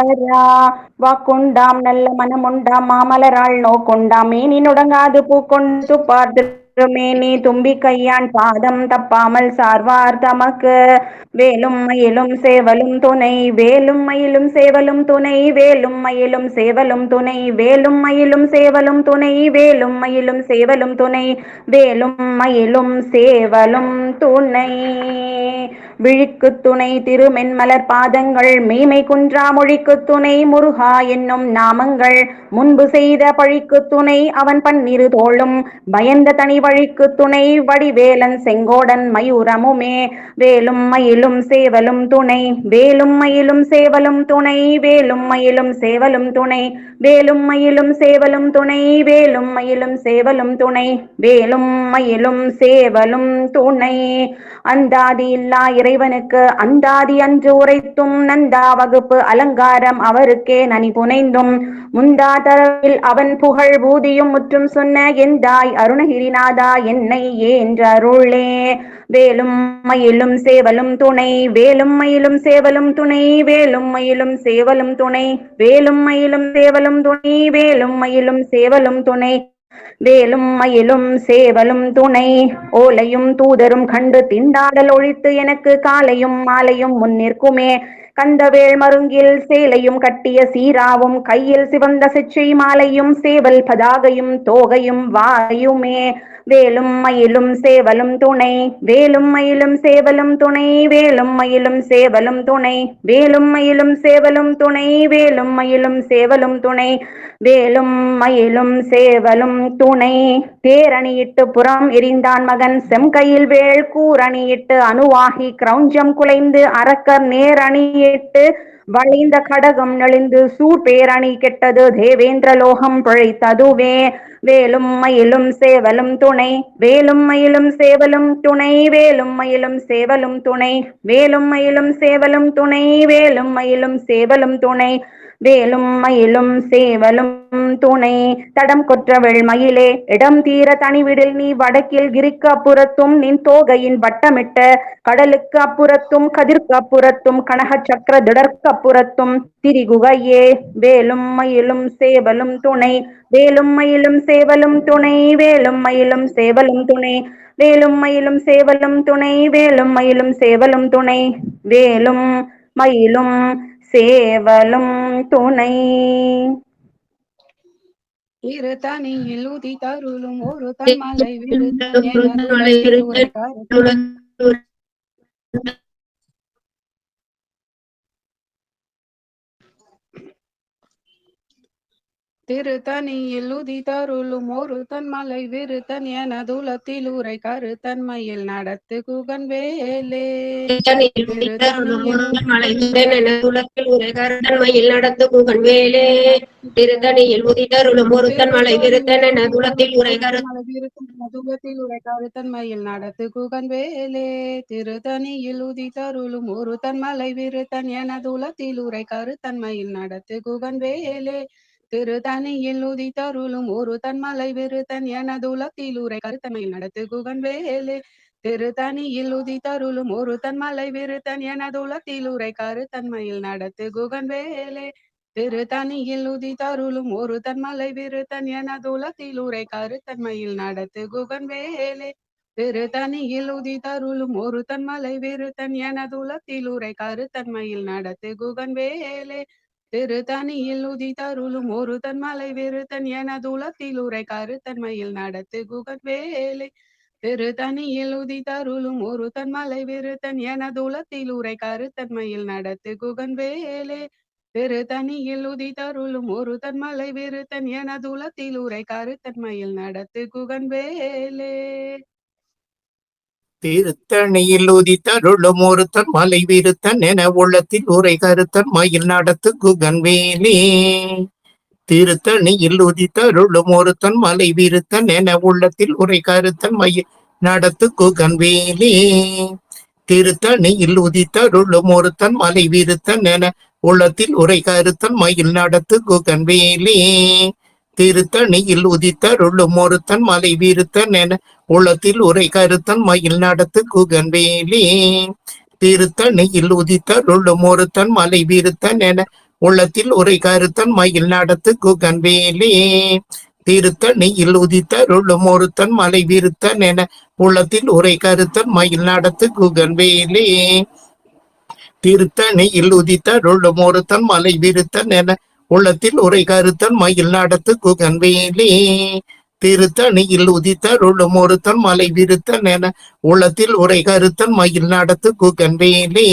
மாமலரா வாக்குண்டாம் நல்ல மனமுண்டாம் மாமலராள் நோக்குண்டாம் மேனி நுடங்காது பூக்கொண்டு பார்த்திருமேனி தும்பி கையான் பாதம் தப்பாமல் சார்வார் தமக்கு வேலும் மயிலும் சேவலும் துணை வேலும் மயிலும் சேவலும் துணை வேலும் மயிலும் சேவலும் துணை வேலும் மயிலும் சேவலும் துணை வேலும் மயிலும் சேவலும் துணை வேலும் மயிலும் சேவலும் துணை விழிக்கு துணை திருமென்மலர் பாதங்கள் மெய்மை குன்றா மொழிக்கு துணை முருகா என்னும் நாமங்கள் முன்பு செய்த பழிக்கு துணை அவன் பன்னிரு தோளும் பயந்த தனி வழிக்கு துணை வடிவேலன் செங்கோடன் மயூரமுமே வேலும் மயிலும் சேவலும் துணை வேலும் மயிலும் சேவலும் துணை வேலும் மயிலும் சேவலும் துணை வேலும் மயிலும் சேவலும் துணை வேலும் மயிலும் சேவலும் துணை வேலும் மயிலும் சேவலும் துணை அந்தாதி இல்லா இறைவனுக்கு அந்தாதி அன்று உரைத்தும் நந்தா வகுப்பு அலங்காரம் அவருக்கே நனி புனைந்தும் முந்தா தரவில் அவன் புகழ் பூதியும் முற்றும் சொன்ன எந்தாய் அருணகிரிநாதா என்னை ஏன்றருளே வேலும் மயிலும் சேவலும் துணை வேலும் மயிலும் சேவலும் துணை வேலும் மயிலும் சேவலும் துணை வேலும் மயிலும் சேவலும் துணை வேலும் மயிலும் சேவலும் துணை வேலும் மயிலும் சேவலும் துணை ஓலையும் தூதரும் கண்டு திண்டாடல் ஒழித்து எனக்கு காலையும் மாலையும் முன்னிற்குமே கந்தவேள் மருங்கில் சேலையும் கட்டிய சீராவும் கையில் சிவந்த செச்சை மாலையும் சேவல் பதாகையும் தோகையும் வாயுமே வேலும் மயிலும் சேவலும் துணை வேலும் மயிலும் சேவலும் துணை வேலும் மயிலும் சேவலும் துணை வேலும் மயிலும் சேவலும் துணை வேலும் மயிலும் சேவலும் துணை வேலும் மயிலும் சேவலும் துணை தேரணியிட்டு புறம் எரிந்தான் மகன் செம்கையில் வேள் கூரணியிட்டு அணுவாகி கிரௌஞ்சம் குலைந்து அரக்கர் நேரணியிட்டு வளைந்த கடகம் நெளிந்து சூழ்பேரணி கெட்டது தேவேந்திர லோகம் பிழைத்ததுவே வேலும் மயிலும் சேவலும் துணை வேலும் மயிலும் சேவலும் துணை வேலும் மயிலும் சேவலும் துணை வேலும் மயிலும் சேவலும் துணை வேலும் மயிலும் சேவலும் துணை வேலும் மயிலும் சேவலும் துணை தடம் கொற்றவள் மயிலே இடம் தீர தனிவிடில் நீ வடக்கில் கிரிக்கு அப்புறத்தும் நின் தோகையின் வட்டமிட்ட கடலுக்கு அப்புறத்தும் கதிர்க்கு அப்புறத்தும் கனக சக்கர திடற்கு அப்புறத்தும் திரிகுகையே வேலும் மயிலும் சேவலும் துணை வேலும் மயிலும் சேவலும் துணை வேலும் மயிலும் சேவலும் துணை வேலும் மயிலும் சேவலும் துணை வேலும் மயிலும் சேவலும் துணை வேலும் மயிலும் சேவலும் துணை இரு தனியில் உதி தருளும் ஒரு தன் மலை விருத்தன் என திருத்தனியில் உதி தருளும் ஒரு தன் மலை விருத்தன் என துலத்தில் உரை கருத்தன்மையில் நடத்து குகன் வேலே நடத்து குகன் வேலே திருத்தனியில் உதி தருளும் ஒரு தன் மலை விருத்தன் என துலத்தில் உரை கருத்தன்மையில் நடத்து குகன் வேலே திருத்தனியில் உதி தருளும் ஒரு தன் மலை விருத்தன் என துலத்தில் உரை கருத்தன்மையில் நடத்து குகன் வேலே திருத்தனியில் உதி தருளும் ஒரு தன் மலை விருத்தன் எனதுலத்தில் உரை கருத்தமையில் நடத்து குகன் வேலே திருத்தனியில் உதி தருளும் ஒரு தன் மலை விருத்தன் எனதுலத்தில் உரை கருத்தன்மையில் நடத்து குகன் வேலே திருத்தனியில் உதி தருளும் ஒரு தன் மலை விருத்தன் எனதுலத்தில் உரை கருத்தன்மையில் நடத்து குகன் வேலே திருத்தனியில் உதி தருளும் ஒரு தன் மலை விருத்தன் எனதுலத்தில் உரை கருத்தன்மையில் நடத்து குகன் வேலே திருத்தனியில் உதி தருளும் ஒரு தன் மலை விருத்தன் எனதுலத்தில் உரை கருத்தன்மையில் நடத்து குகன் வேலை திருத்தனியில் உதி தருளும் ஒரு தன் மலை விருத்தன் எனதுலத்தில் உரை கருத்தன்மையில் நடத்து குகன் வேலை திருத்தனியில் உதி தருளும் ஒரு தன் மலை விருத்தன் எனதுலத்தில் உரை கருத்தன்மையில் நடத்து குகன் வேலே திருத்தணியில் உதித்தருளும் ஒருத்தன் மலை விருத்தன் என உள்ளத்தில் உரை கருத்தன் மயில் நடத்து குகன் வேலே திருத்தணியில் உதித்தருளும் ஒருத்தன் மலை விருத்தன் என உள்ளத்தில் உரை கருத்தன் மயில் நடத்து குகன் வேலே திருத்தணியில் உதித்தருளும் ஒருத்தன் மலை விருத்தன் என உள்ளத்தில் உரை கருத்தன் மயில் நடத்து குகன் வேலே திருத்தணியில் உதித்தருளும் ஒருத்தன் மலை விருத்தன் என உள்ளத்தில் உரை கருத்தன் மயில் நடத்து குகன் வேலே திருத்தணியில் உதித்தருளும் ஒருத்தன் மலை விருத்தன் என உள்ளத்தில் உரை கருத்தன் மயில் நடத்து குகன்வேலே திருத்தணியில் உதித்தருளும் ஒருத்தன் மலை விருத்தன் என உள்ளத்தில் உரை கருத்தன் மயில் நடத்து குகன்வேலே திருத்தணியில் உதித்தருளும் ஒருத்தன் மலை விருத்தன் என உள்ளத்தில் உரை கருத்தன் மயில் நடத்து குகன்வேலே திருத்தணியில் உதித்தருளும் ஒருத்தன் மலை விருத்தன் என உள்ளத்தில் உரை கருத்தன் மயில் நடத்து குகன்வேலே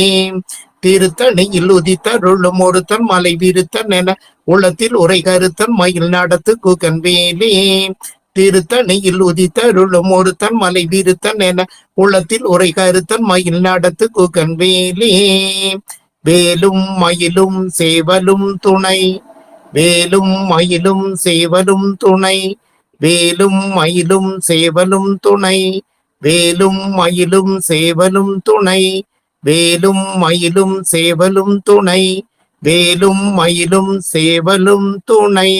திருத்தணியில் உதித்தருளும் ஒருத்தன் மலை விருத்தன் என உள்ளத்தில் உரை கருத்தன் மயில் நடத்து குகன்வேலே திருத்தணியில் உதித்தருளும் ஒருத்தன் மலை விருத்தன் என உள்ளத்தில் உரை கருத்தன் மயில் நடத்து குகன்வேலே வேலும் மயிலும் சேவலும் துணை வேலும் மயிலும் சேவலும் துணை வேலும் மயிலும் சேவலும் துணை வேலும் மயிலும் சேவலும் துணை வேலும் மயிலும் சேவலும் துணை வேலும் மயிலும் சேவலும் துணை.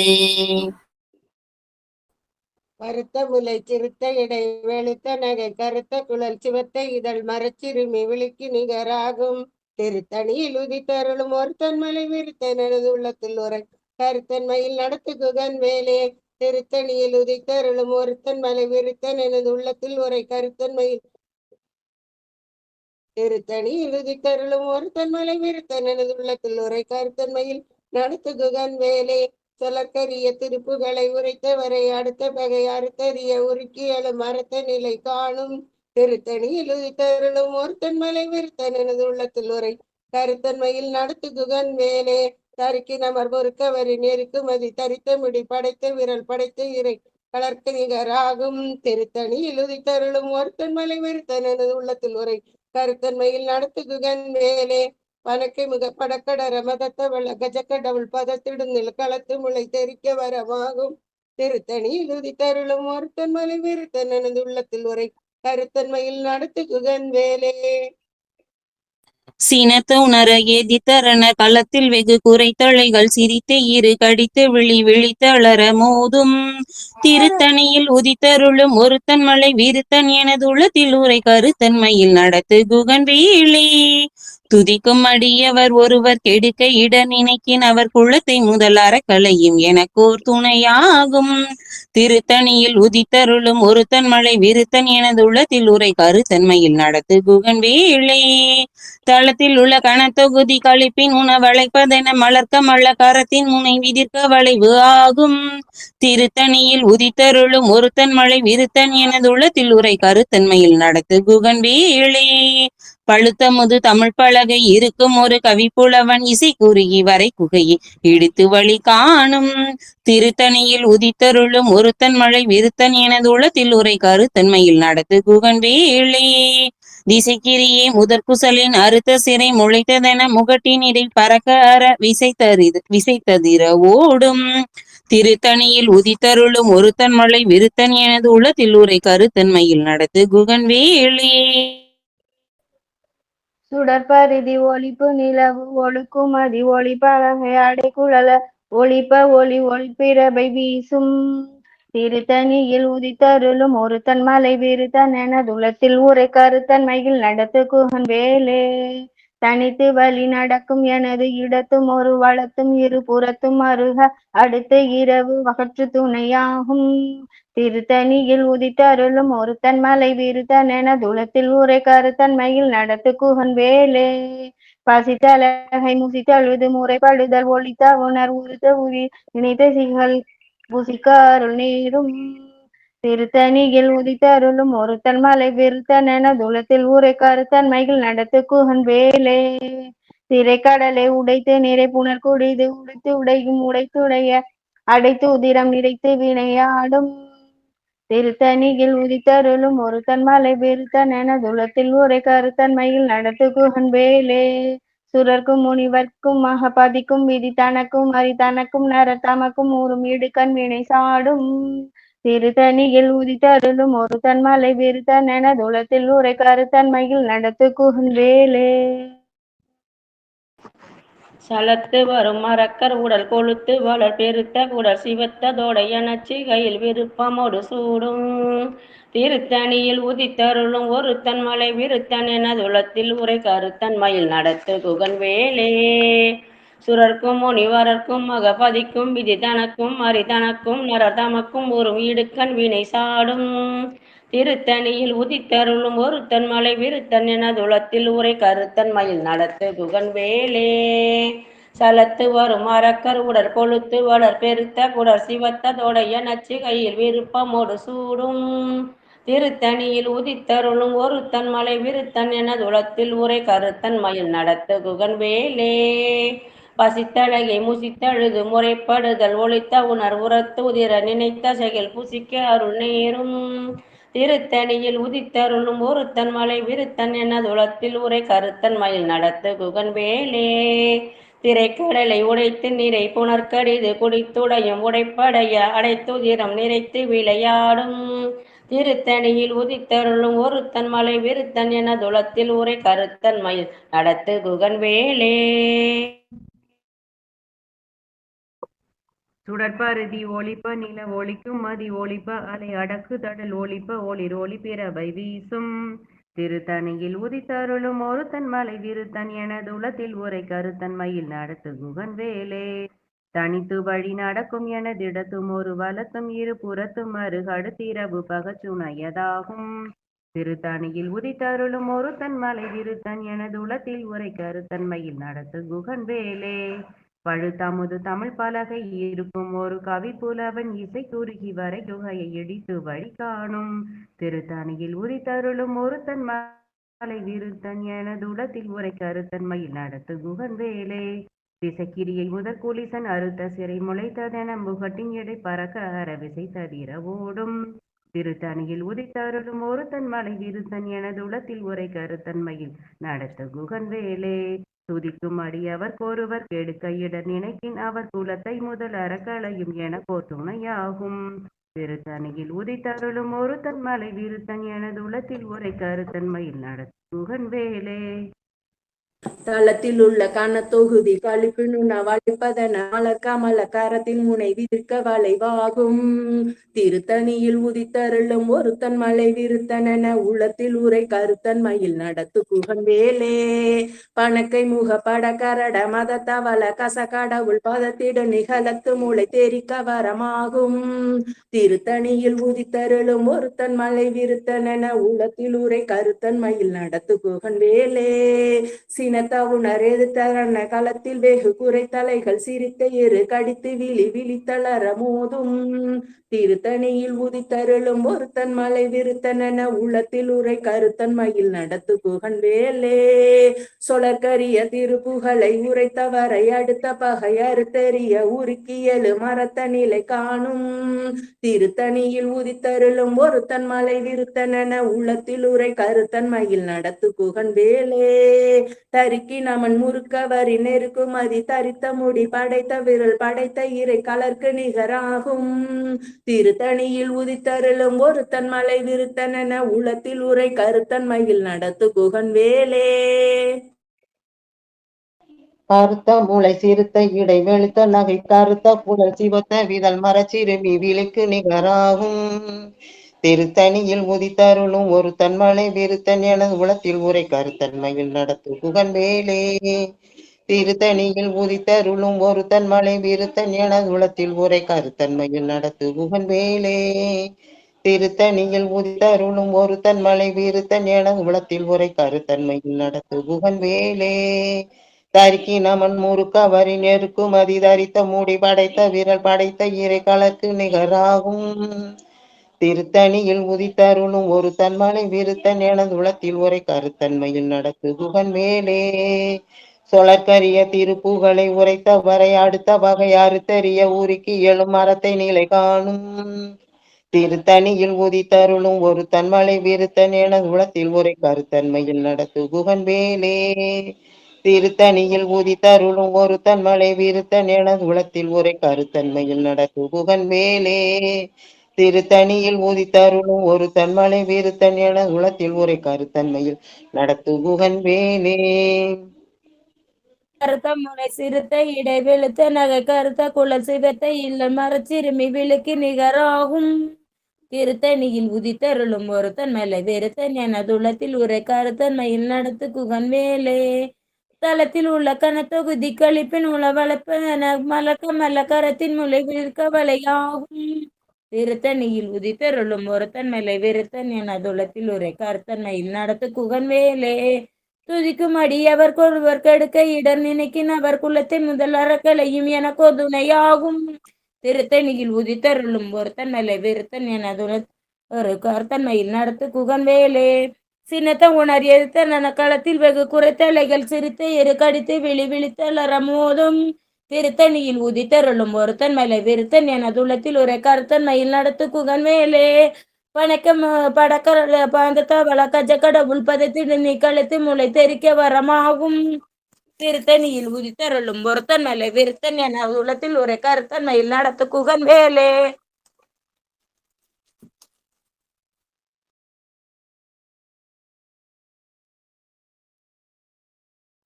கருத்த முலை சிறுத்த இடை வெளுத்த நகை கருத்த குழல் சிவத்த இதழ் மரச்சிறுமி விழிக்கு நிகராகும் திருத்தணியில் உதித்தருளும் ஒருத்தன் மலை விருத்தனது உள்ளத்தில் உரை கருத்தன்மையில் நடத்து குகன் வேலே திருத்தணியில் உதித்தருளும் ஒருத்தன் மலை விருத்தன் எனது உள்ளத்தில் உரை கருத்தன்மையில் திருத்தணியில் உதித்தருளும் ஒருத்தன் மலை விருத்தன் எனது உள்ளத்தில் உரை கருத்தன்மையில் நடத்து குகன் வேலே சொலற்கரிய திருப்புகளை உரைத்தவரை அடுத்த பகை அறுத்தறிய உருக்கி எழும் மரத்த நிலை காணும் திருத்தணியில் உதித்தருளும் ஒருத்தன் மலை விருத்தன் எனது உள்ளத்தில் உரை கருத்தன்மையில் நடத்து குகன் வேலே தருக்கி நமர் பொறுக்கவரின் எருக்குமதி தரித்த முடி படைத்த விரல் படைத்த இறை கலர்க்கு நிகராகும் திருத்தணியில் உதித்தருளும் ஒருத்தன் மலை விருத்தன் எனது உள்ளத்தில் உரை கருத்தன்மையில் நடத்து குகன் வேலே பணக்கை முக படக்கடர மதத்த வள கஜக்கடவுள் பதத்திடும் நிலக்களத்து முளை தெரிக்க வரமாகும் திருத்தணியில் உதித்தருளும் ஒருத்தன் மலை விருத்தன் எனது உள்ளத்தில் உரை கருத்தன்மையில் நடத்து குகன் வேலே சீனத்த உணர ஏதித்தரண களத்தில் வெகு குறைத்தழைகள் சிரித்து இரு கடித்து விழித்து அலற மோதும் திருத்தணியில் உதித்தருளும் ஒருத்தன் மலை விருத்தன் எனது உள்ளத்தில் உரை கருத்தன்மையில் நடத்து குகன் வேலே துதிக்கும் அடியவர் ஒருவர் கெடுக்க இட நினைக்கின் அவர் குளத்தை முதல் அறக்கலையும் எனக்கோர் துணையாகும் திருத்தணியில் உதித்தருளும் ஒருத்தன் மலை விருத்தன் எனது உள்ளத்தில் உரை கருத்தன்மையில் நடத்து குகன் வேலே தளத்தில் உள்ள கணத்தொகுதி கழிப்பின் உணவளைப்பதென மலர்க்க மல்ல கரத்தின் முனை விதிர்க்க வளைவு ஆகும் திருத்தணியில் உதித்தருளும் ஒருத்தன் மலை விருத்தன் எனது உள்ளத்தில் உரை கருத்தன்மையில் நடத்து குகன் வேலே பழுத்த முது தமிழ் பலகை இருக்கும் ஒரு கவிப்புலவன் இசை குறுகி வரை குகையை இடித்து வழி காணும் திருத்தணியில் உதித்தருளும் ஒருத்தன் மலை விருத்தன் எனது உள்ளத்தில் உரை கருத்தன்மையில் நடத்து குகன் வேலே திசைக்கிரியே முதற்குசலின் அறுத்த சிறை முளைத்ததென முகட்டின் இடை பறக்க அற விசைத்ததிர ஓடும் திருத்தணியில் உதித்தருளும் ஒருத்தன் மலை விருத்தன் எனது உள்ளத்தில் உரை கருத்தன்மையில் நடத்து குகன் வேலே சுடற்பரிதி ஒளிப்பு நிலவு ஒழுக்குமதி ஒளிப்பலகை அடை குழல ஒளிப்ப ஒளி ஒளிப்பிரபை வீசும் திருத்தணியில் உதித்தருளும் ஒருத்தன் மலை விருத்தன் எனதுலத்தில் உரை கருத்தன்மையில் நடத்து குகன் வேலே தனித்து வழி நடக்கும் எனது இடத்தும் ஒரு வளத்தும் இரு புறத்தும் அருக அடுத்த இரவு வகற்று துணையாகும் திருத்தணியில் உதித்தருளும் ஒருத்தன் மலை விருத்தன் எனதுலத்தில் உரை கருத்தன்மையில் நடத்து குகன் வேலே பசித்தலகை முசித்தழுது முறைப்படுதல் ஒளித்த உணர் உறுத்த உரி நினைத்த சிகள் புசிக்க அருள் நீரும் திருத்தணியில் உதித்தருளும் ஒருத்தன் மலை விருத்தன் எனதுலத்தில் உரை கருத்தன்மையில் நடத்து குகன் வேலே திரைக்கடலை உடைத்து நிறை புனர் குடிது உடைத்து உடையும் உடைத்துடைய அடைத்து உதிரம் நிறைத்து வினையாடும் திருத்தணியில் உதித்தருளும் ஒருத்தன் மலை விருத்தன் எனதுலத்தில் உரை கருத்தன்மையில் நடத்து குகன் வேலே சுரர்க்கும் முனிவர்க்கும் மகபதிக்கும் விதி தனக்கும் அரி தனக்கும் நர தமக்கும் ஊரும் இடுக்கண் வினை சாடும் திருத்தணியில் உதித்தருளும் ஒருத்தன் மலை விருத்தன் எனதுலத்தில் உரை கருத்தன்மையில் நடத்து குகன் வேலே சலத்து வரும் மரக்கர் உடல் கொழுத்து வளர் பெருத்த உடல் சிவத்ததோட எனச்சி கையில் விருப்பமோடு சூடும் திருத்தணியில் உதித்தருளும் ஒருத்தன் மலை விருத்தன் எனதுலத்தில் உரை கருத்தன்மையில் நடத்து குகன் வேலே சுரர்க்கும் முனிவரர்க்கும் மகபதிக்கும் விதி தனக்கும் அரிதனக்கும் நரதமக்கும் ஒரு வீடுக்கண் வினை சாடும் திருத்தணியில் உதித்தருளும் ஒருத்தன் மலை விருத்தன் எனதுளத்தில் உரை கருத்தன் மயில் நடத்து குகன் வேலே சலத்து வரும் அரக்கர் உடற் கொழுத்து வளர் பெருத்த குடர் சிவத்த தொடைய நச்சு கையில் விருப்பமோடு சூடும் திருத்தணியில் உதித்தருளும் ஒருத்தன் மலை விருத்தன் எனதுளத்தில் உரை கருத்தன் மயில் நடத்து குகன் வேலே பசித்தழகை முசித்தழுது முறைப்படுதல் ஒளித்த உணர் உரத்து உதிர நினைத்த செயல் புசிக்க அருள் நேரும் திருத்தணியில் உதித்தருளும் ஒருத்தன் மலை விருத்தன் எனதுளத்தில் உரை கருத்தன் மயில் நடத்து குகன் வேலே திரைக்கடலை உடைத்து நிறை புனர்கடிது குடித்துடையும் உடைப்படைய அடைத்துதிரம் நிறைத்து விளையாடும் திருத்தணியில் உதித்தருளும் ஒருத்தன் மலை விருத்தன் எனதுளத்தில் உரை கருத்தன் மயில் நடத்து குகன் வேலே சுடற்பருதி ஒளிப்ப நில ஒளிக்கும் மதி ஒளிப்ப அலை அடக்கு தடல் ஒளிப்ப ஒளிர் ஒளி பிறவை வீசும் திருத்தணியில் உதித்தருளும் ஒருத்தன் மலை விருத்தன் எனதுளத்தில் உரை கருத்தன் மயில் நடத்து குகன் வேலே தனித்து வழி நடக்கும் எனதிடத்தும் ஒரு வலத்தும் இரு புறத்தும் மறுகடுத்திரவு பகச்சுணையதாகும் திருத்தணியில் உதித்தருளும் ஒருத்தன் மலை விருத்தன் எனதுளத்தில் உரை கருத்தன் மயில் நடத்து குகன் வேலே பழுத்தமுது தமிழ் பலகை இருக்கும் ஒரு கவி புலவன் இசை குறுகி வரை குகையை இடித்து வழி காணும் திருத்தணியில் உதித்தருளும் ஒருத்தன் மலை விருத்தன் எனதுளத்தில் உரை கருத்தன் மயில் நடத்து குகன் வேலே திசைக்கிரியை முதற் குலிசன் அறுத்த சிறை முளைத்ததென முகட்டின் எடை பறக்க அரவிசை தவிர ஓடும் திருத்தணியில் உதித்தருளும் ஒருத்தன் மலை விருத்தன் எனதுளத்தில் உரை கருத்தன் மயில் நடத்து குகன் வேலே துதிக்கும் அடியவர் கோருவர் கெடுக்க இடர் நினைக்கின் அவர் குலத்தை முதல் அறக்களையும் என துணையாகும் திருத்தணியில் உதித்தருளும் ஒருத்தன் மலை விருத்தன் எனதுளத்தில் உரை கருத்தன் மயில் நடத்து குகன் வேலே தளத்தில் உள்ள கனத்தொகுதி கழிப்பு நுண வளைப்பதன மலர் கமல கரத்தில் முனை விதிர்க்க வளைவாகும் திருத்தணியில் உதித்தருளும் ஒருத்தன் மலை விருத்தன உள்ளத்தில் உரை கருத்தன் மயில் நடத்து குகன் வேலே பணக்கை முக பட கரட மத தவள கசகடவுள் பதத்திட நிகழத்து முளை தெரிக்க வரமாகும் திருத்தணியில் உதித்தருளும் ஒருத்தன் மலை விருத்தன உள்ளத்தில் உரை கருத்தன் மயில் நடத்து குகன் வேலே சினத்தவுணர் எதிர்த்தரண களத்தில் வெகு குறை தலைகள் சிரித்த எரு கடித்து விழித்தளர மோதும் திருத்தணியில் உதித்தருளும் ஒருத்தன் மலை விருத்தன உள்ளத்தில் உரை கருத்தன் மயில் நடத்து குகன் வேலே சொலற்கரிய திருப்புகளை உரைத்தவரை அடுத்த பகை அறுத்தறிய உருக்கியலு மரத்த நிலை காணும் திருத்தணியில் உதித்தருளும் ஒருத்தன் மலை விருத்தன உள்ளத்தில் உரை கருத்தன் மயில் நடத்து குகன் வேலே தருக்கி நமன் முறுக்கவரி நெருக்கும் மதி தரித்த முடி படைத்த விரல் படைத்த இறை கலர்க்கு நிகராகும் திருத்தணியில் உதித்தருளும் ஒருத்தன் மலை விருத்தன உள்ளத்தில் உரை கருத்தன் மயில் நடத்து குகன் வேலே கருத்த மூளை சிறுத்த இடை வெளுத்த நகை கருத்த புடல் சிவத்த விதல் மரச்சிறுமி விலைக்கு நிகராகும் திருத்தணியில் உதித்தருளும் ஒரு தன்மலை விருத்தன் எனது உளத்தில் உரை கருத்தன்மையில் நடத்து குகன் வேலே திருத்தணியில் உதித்தருளும் ஒரு தன்மலை விருத்தன் எனது உளத்தில் உரை கருத்தன்மையில் நடத்து குகன் வேலே திருத்தணியில் உதித்தருளும் ஒரு தன்மலை விருத்தன் எனது உளத்தில் உரை கருத்தன்மையில் நடத்து குகன் வேலே தரிக்கி நமன் முறுக்க வரி நெருக்கும் அதி தரித்த மூடி படைத்த விரல் படைத்த இறை கலக்கு நிகராகும் திருத்தணியில் உதித்தருளும் ஒரு தன்மலை விருத்தன் எனது உளத்தில் உரை கருத்தன்மையில் நடத்து குகன் வேலே சொலற்கரிய திருப்புகளை உரைத்த வரை அடுத்த வகை அறுத்தறிய ஊருக்கு எழும் மரத்தை நிலை காணும் திருத்தணியில் உதித்தருளும் ஒரு தன்மலை விருத்தன் எனது உளத்தில் உரை கருத்தன்மையில் நடத்து குகன் வேலே திருத்தணியில் உதித்தருளும் ஒரு தன்மலை விருத்தன் எனது உளத்தில் உரை கருத்தன்மையில் நடத்து குகன் வேலே திருத்தணியில் உதித்தருளும் ஒரு தன்மலை விருத்தன் எனது உளத்தில் உரை கருத்தன்மையில் நடத்து குகன் வேலே கருத்த முனை சிறுத்த இடை வெளுத்த நகை கருத்த குழல் சிவத்த இல்ல மரச்சிறுமி விழுக்கு நிகராகும் திருத்தணியில் உதித்தருளும் ஒருத்தன் மேலே வெறுத்தன் எனதுள்ளத்தில் உரை கருத்தன் மயில் நடத்து குகன் வேலே தளத்தில் உள்ள கனத்தொகுதி கழிப்பின் உளவளப்பென மலக்க மல்லக்கரத்தின் முளை விற்க வலையாகும். திருத்தணியில் உதித்தருளும் ஒருத்தன் மேலை விருத்தன் என துளத்தில் உரை கருத்தன்மையில் நடத்து குகன் வேலே. துதிக்கும் அடியவர் கொள்வர் கெடுக்க இடர் நினைக்கின் அவர் குலத்தை முதல் அறக்கலையும் எனக்கு துணையாகும். திருத்தணியில் உதித்தருளும் ஒருத்தன் மேலை விருத்தன் என ஒரு கருத்தன்மையில் நடத்து குகன் வேலே. சின்னத்த உணர் எதிர்த்தன களத்தில் வெகு குறைத்தலைகள் சிரித்து எரு கடித்து விழித்தளர மோதும். திருத்தணியில் உதித்தருளும் ஒருத்தன் மேலை விருத்தன் என துளத்தில் ஒரு கருத்தன்மையில் நடத்து குகன் வேலே. படக்க பாந்த தவள கஜ கடவுள் பதத்திடு நீ கழுத்து முளை தெரிக்க வரமாகும். திருத்தணியில் உதித்தருளும் ஒருத்தன் மேலை விருத்தன் என துளத்தில் ஒரு கருத்தன்மையில் நடத்து குகன் வேலே.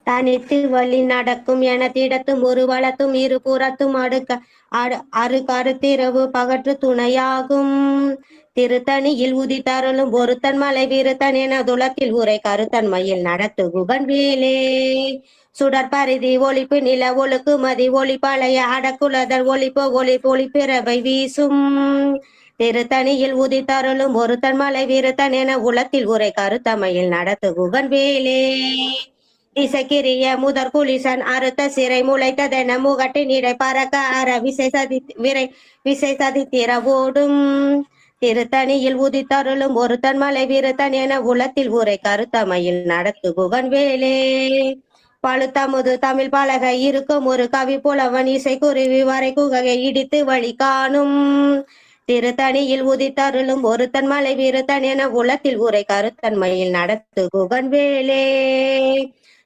தனித்து வழி நடக்கும் என திடத்தும் ஒரு வளத்தும் இரு புறத்தும் அரு கருத்திரவு பகற்று துணையாகும். திருத்தணியில் உதித்தருளும் ஒருத்தன் மலை விருத்தன் என துளத்தில் உரை கருத்தன்மையில் நடத்து குகன் வேலே. சுடற்பரிதி ஒளிப்பு நில ஒழுக்கு மதி ஒளிப்பழைய அடக்குலதல் ஒளிப்பு ஒளிப்பிறவை வீசும். திருத்தணியில் உதித்தருளும் ஒருத்தன் மலை விருத்தன் என உளத்தில் உரை கருத்தமையில் நடத்து குகன் வேலே. திசைக்கிரிய முதற் குளிசன் அறுத்த சிறை முளைத்ததென முகட்டின் இடை பறக்க அற விசை சதித்திர ஓடும். திருத்தணியில் உதித்தருளும் ஒருத்தன் மலை விருத்தன் என உளத்தில் உரை கருத்தமையில் நடத்து குகன் வேலே. பழுத்தமுது தமிழ் பலகை இருக்கும் ஒரு கவி புலவன் இசை குருவி வரை குகையை இடித்து வழி காணும். திருத்தணியில் உதித்தருளும் ஒருத்தன் மலை விருத்தன் என உளத்தில் உரை கருத்தன்மையில் நடத்து குகன் வேலே.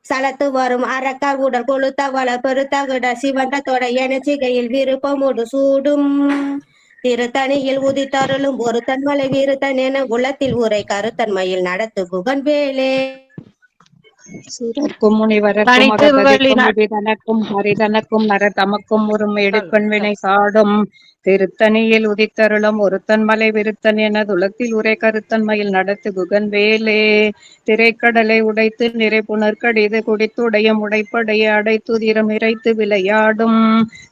சலத்து வரும் அரக்க உடல் கொளுத்த வள பெருத்தகுட சிவந்த தொடை என சிகையில் விருப்பமுடு சூடும். திருத்தணியில் உதித்தருளும் ஒருத்தன் மலை விருத்தன் என உளத்தில் உரை கருத்தன்மையில் நடத்து குகன் வேலே. சூரர்க்கும் முனிவரர்க்கும் அகபதிக்கும் விதிதனக்கும் ஹரிதனக்கும் நரதமக்கும் ஒரு எடுக்கண் வினை சாடும். திருத்தணியில் உதித்தருளும் ஒருத்தன் மலை விருத்தன் என துளத்தில் உரை கருத்தன்மையில் நடத்து குகன் வேலே. திரைக்கடலை உடைத்து நிறை புனர்கடிது குடித்துடையும் உடைப்படைய அடைத்துதிரம் இறைத்து விளையாடும்.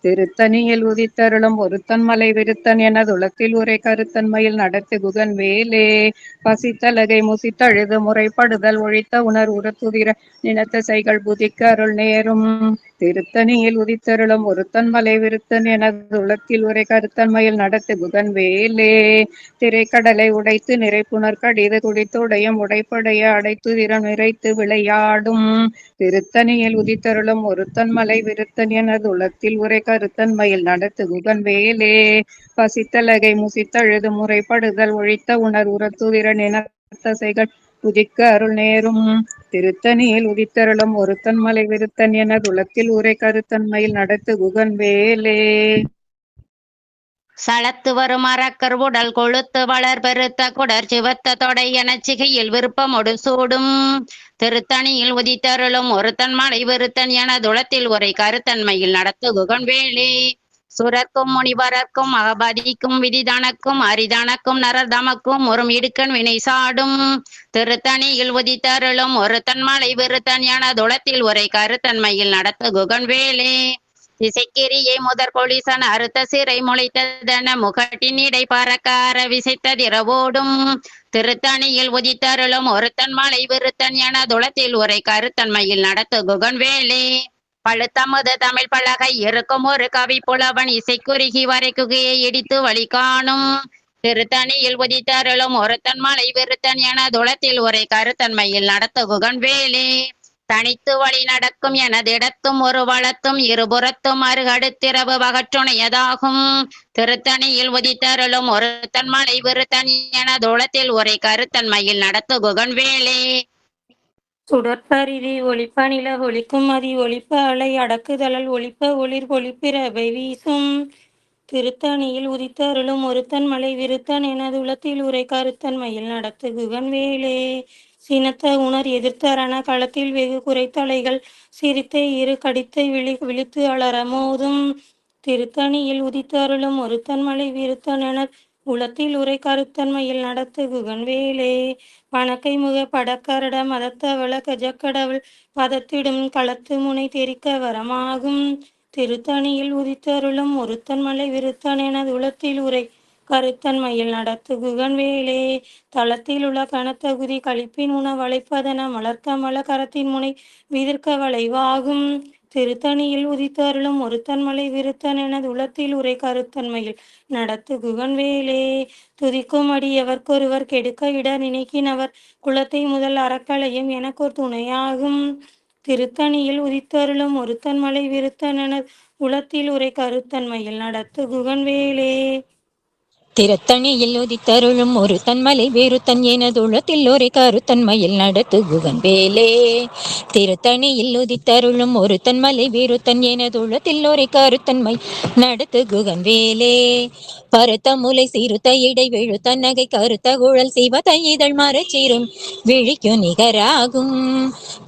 திருத்தணியில் உதித்தருளும் ஒருத்தன் மலை விருத்தன் என துளத்தில் உரை கருத்தன்மையில் நடத்து குகன் வேலே. பசித்தலகை முசித்தழுது முறைப்படுதல் ஒழித்த உணர் உரத்துதிர நினத்தசைகள் புதிக்க அருள் நேரும். திருத்தணியில் உதித்தருளும் ஒருத்தன் மலை விருத்தன் என துளத்தில் உரை கருத்தன்மையில் நடத்து குகன் வேலே. திரைக்கடலை உடைத்து நிறை புனர்கடிது குடித்துடையும் உடைப்படைய அடைத்துதிரம் நிறைத்து விளையாடும். திருத்தணியில் உதித்தருளும் ஒருத்தன் மலை விருத்தன் என துளத்தில் உரை கருத்தன்மையில் நடத்து குகன் வேலே. பசித்தலகை முசித்தழுது முறைப்படுதல் ஒழித்த உணர் உரத்துதிர நினத்தசைகள் புதிக்க அருள் நேரும். திருத்தணியில் உதித்தருளும் ஒருத்தன் மலை விருத்தன் என துளத்தில் உரை கருத்தன்மையில் நடத்து குகன் வேலே. சளத்து வரும் அரக்கர் உடல் கொழுத்து வளர் பெருத்த குடர் சிவத்த தொடை என சிகையில் விருப்பமொடு சூடும். திருத்தணியில் உதித்தருளும் ஒருத்தன் மலை விருத்தன் என துளத்தில் உரை கருத்தன்மையில் நடத்து குகன் வேலே. சுரர்க்கும் முனிவரர்க்கும் அகபதிக்கும் விதிதனக்கும் அரிதனக்கும் நரதமக்கும் ஒரு இடுக்கண் வினை சாடும். திருத்தணியில் உதித்தருளும் ஒருத்தன் மலை விருத்தன் என துளத்தில் உரை கருத்தன்மையில் நடத்து குகன் வேலே. திசைக்கிரியை முதற் கொளிசன் அறுத்த சிறை முளைத்ததென முகட்டின் இடை பறக்கார விசைத்ததிர ஓடும். திருத்தணியில் உதித்தருளும் ஒருத்தன் மலை விருத்தன் என துளத்தில் உரை கருத்தன்மையில் நடத்து குகன் வேலே. பழுத்தமுது தமிழ் பலகை இருக்கும் ஒரு கவி புலவன் இசை குறுகி வரை குகையை இடித்து வழி காணும். திருத்தணியில் உதித்தருளும் ஒருத்தன் மலை விருத்தன் என துளத்தில் உரை கருத்தன்மையில் நடத்து குகன் வேலே. தனித்து வழி நடக்கும் எனதிடத்தும் ஒரு வளத்தும் இருபுறத்தும் அருகடுத்திரவு வகற்றுணையதாகும். திருத்தணியில் உதித்தருளும் ஒருத்தன் மலை விருத்தன் என துளத்தில் உரை கருத்தன்மையில் நடத்து குகன் வேலே. சுடற்பரிதி ஒளிப்ப நில ஒளிக்கும் மதி ஒளிப்ப அலை அடக்குதழல் ஒளிப்ப ஒளிர் ஒளிப்பிறவை வீசும். திருத்தணியில் உதித்தருளும் ஒருத்தன் மலை விருத்தன் என துளத்தில் உரை கருத்தன்மையில் நடத்து குகன் வேலே. சினத்த உணர் எதிர்த்தரண களத்தில் வெகு குறைத்தலைகள் சிரித்தை இரு கடித்தை விழித்து அலற மோதும். திருத்தணியில் உதித்தருளும் ஒருத்தன் மலை விருத்தன் என உளத்தில் உரை கருத்தன்மையில் நடத்து குகன்வேலே. பணக்கை முக படக்கரட மதத்தவள கஜக்கடவுள் பதத்திடும் களத்து முனை தெரிக்க வரமாகும். திருத்தணியில் உதித்தருளும் ஒருத்தன் மலை விருத்தன் எனது உளத்தில் உரை கருத்தன்மையில் நடத்து குகன்வேலே. தளத்தில் உள்ள கனத்தகுதி கழிப்பின் உண வளைப்பதன மலர்க்கமல கரத்தின் முனை விதிர்க்க வளைவாகும். திருத்தணியில் உதித்தருளும் ஒருத்தன் மலை விருத்தன் எனது உளத்தில் உரை கருத்தன்மையில் நடத்து குகன்வேலே. துதிக்கும் அடியவர்க்கொருவர் கெடுக்க இட நினைக்கினவர் குலத்தை முதல் அறக்கலையும் எனக்கொரு துணையாகும். திருத்தணியில் உதித்தருளும் ஒருத்தன் மலை விருத்தன் எனது உளத்தில் உரை கருத்தன்மையில் நடத்து குகன்வேலே. திருத்தணியில் உதித்தருளும் ஒரு தன்மலை வேறுத்தன் எனதுளத்தில் ஒரு கருத்தன்மையில் நடத்து குகன்வேலே. திருத்தணியில் உதித்தருளும் ஒரு தன்மலை வேறுத்தன் எனதுளத்தில் ஒரு கருத்தன்மை நடத்து குகன்வேலே. பருத்த முலை சிறுத்த இடை விழுத்த நகை கருத்த குழல் சிவத்த இதழ் மரச்சீரும் விழிக்கு நிகராகும்.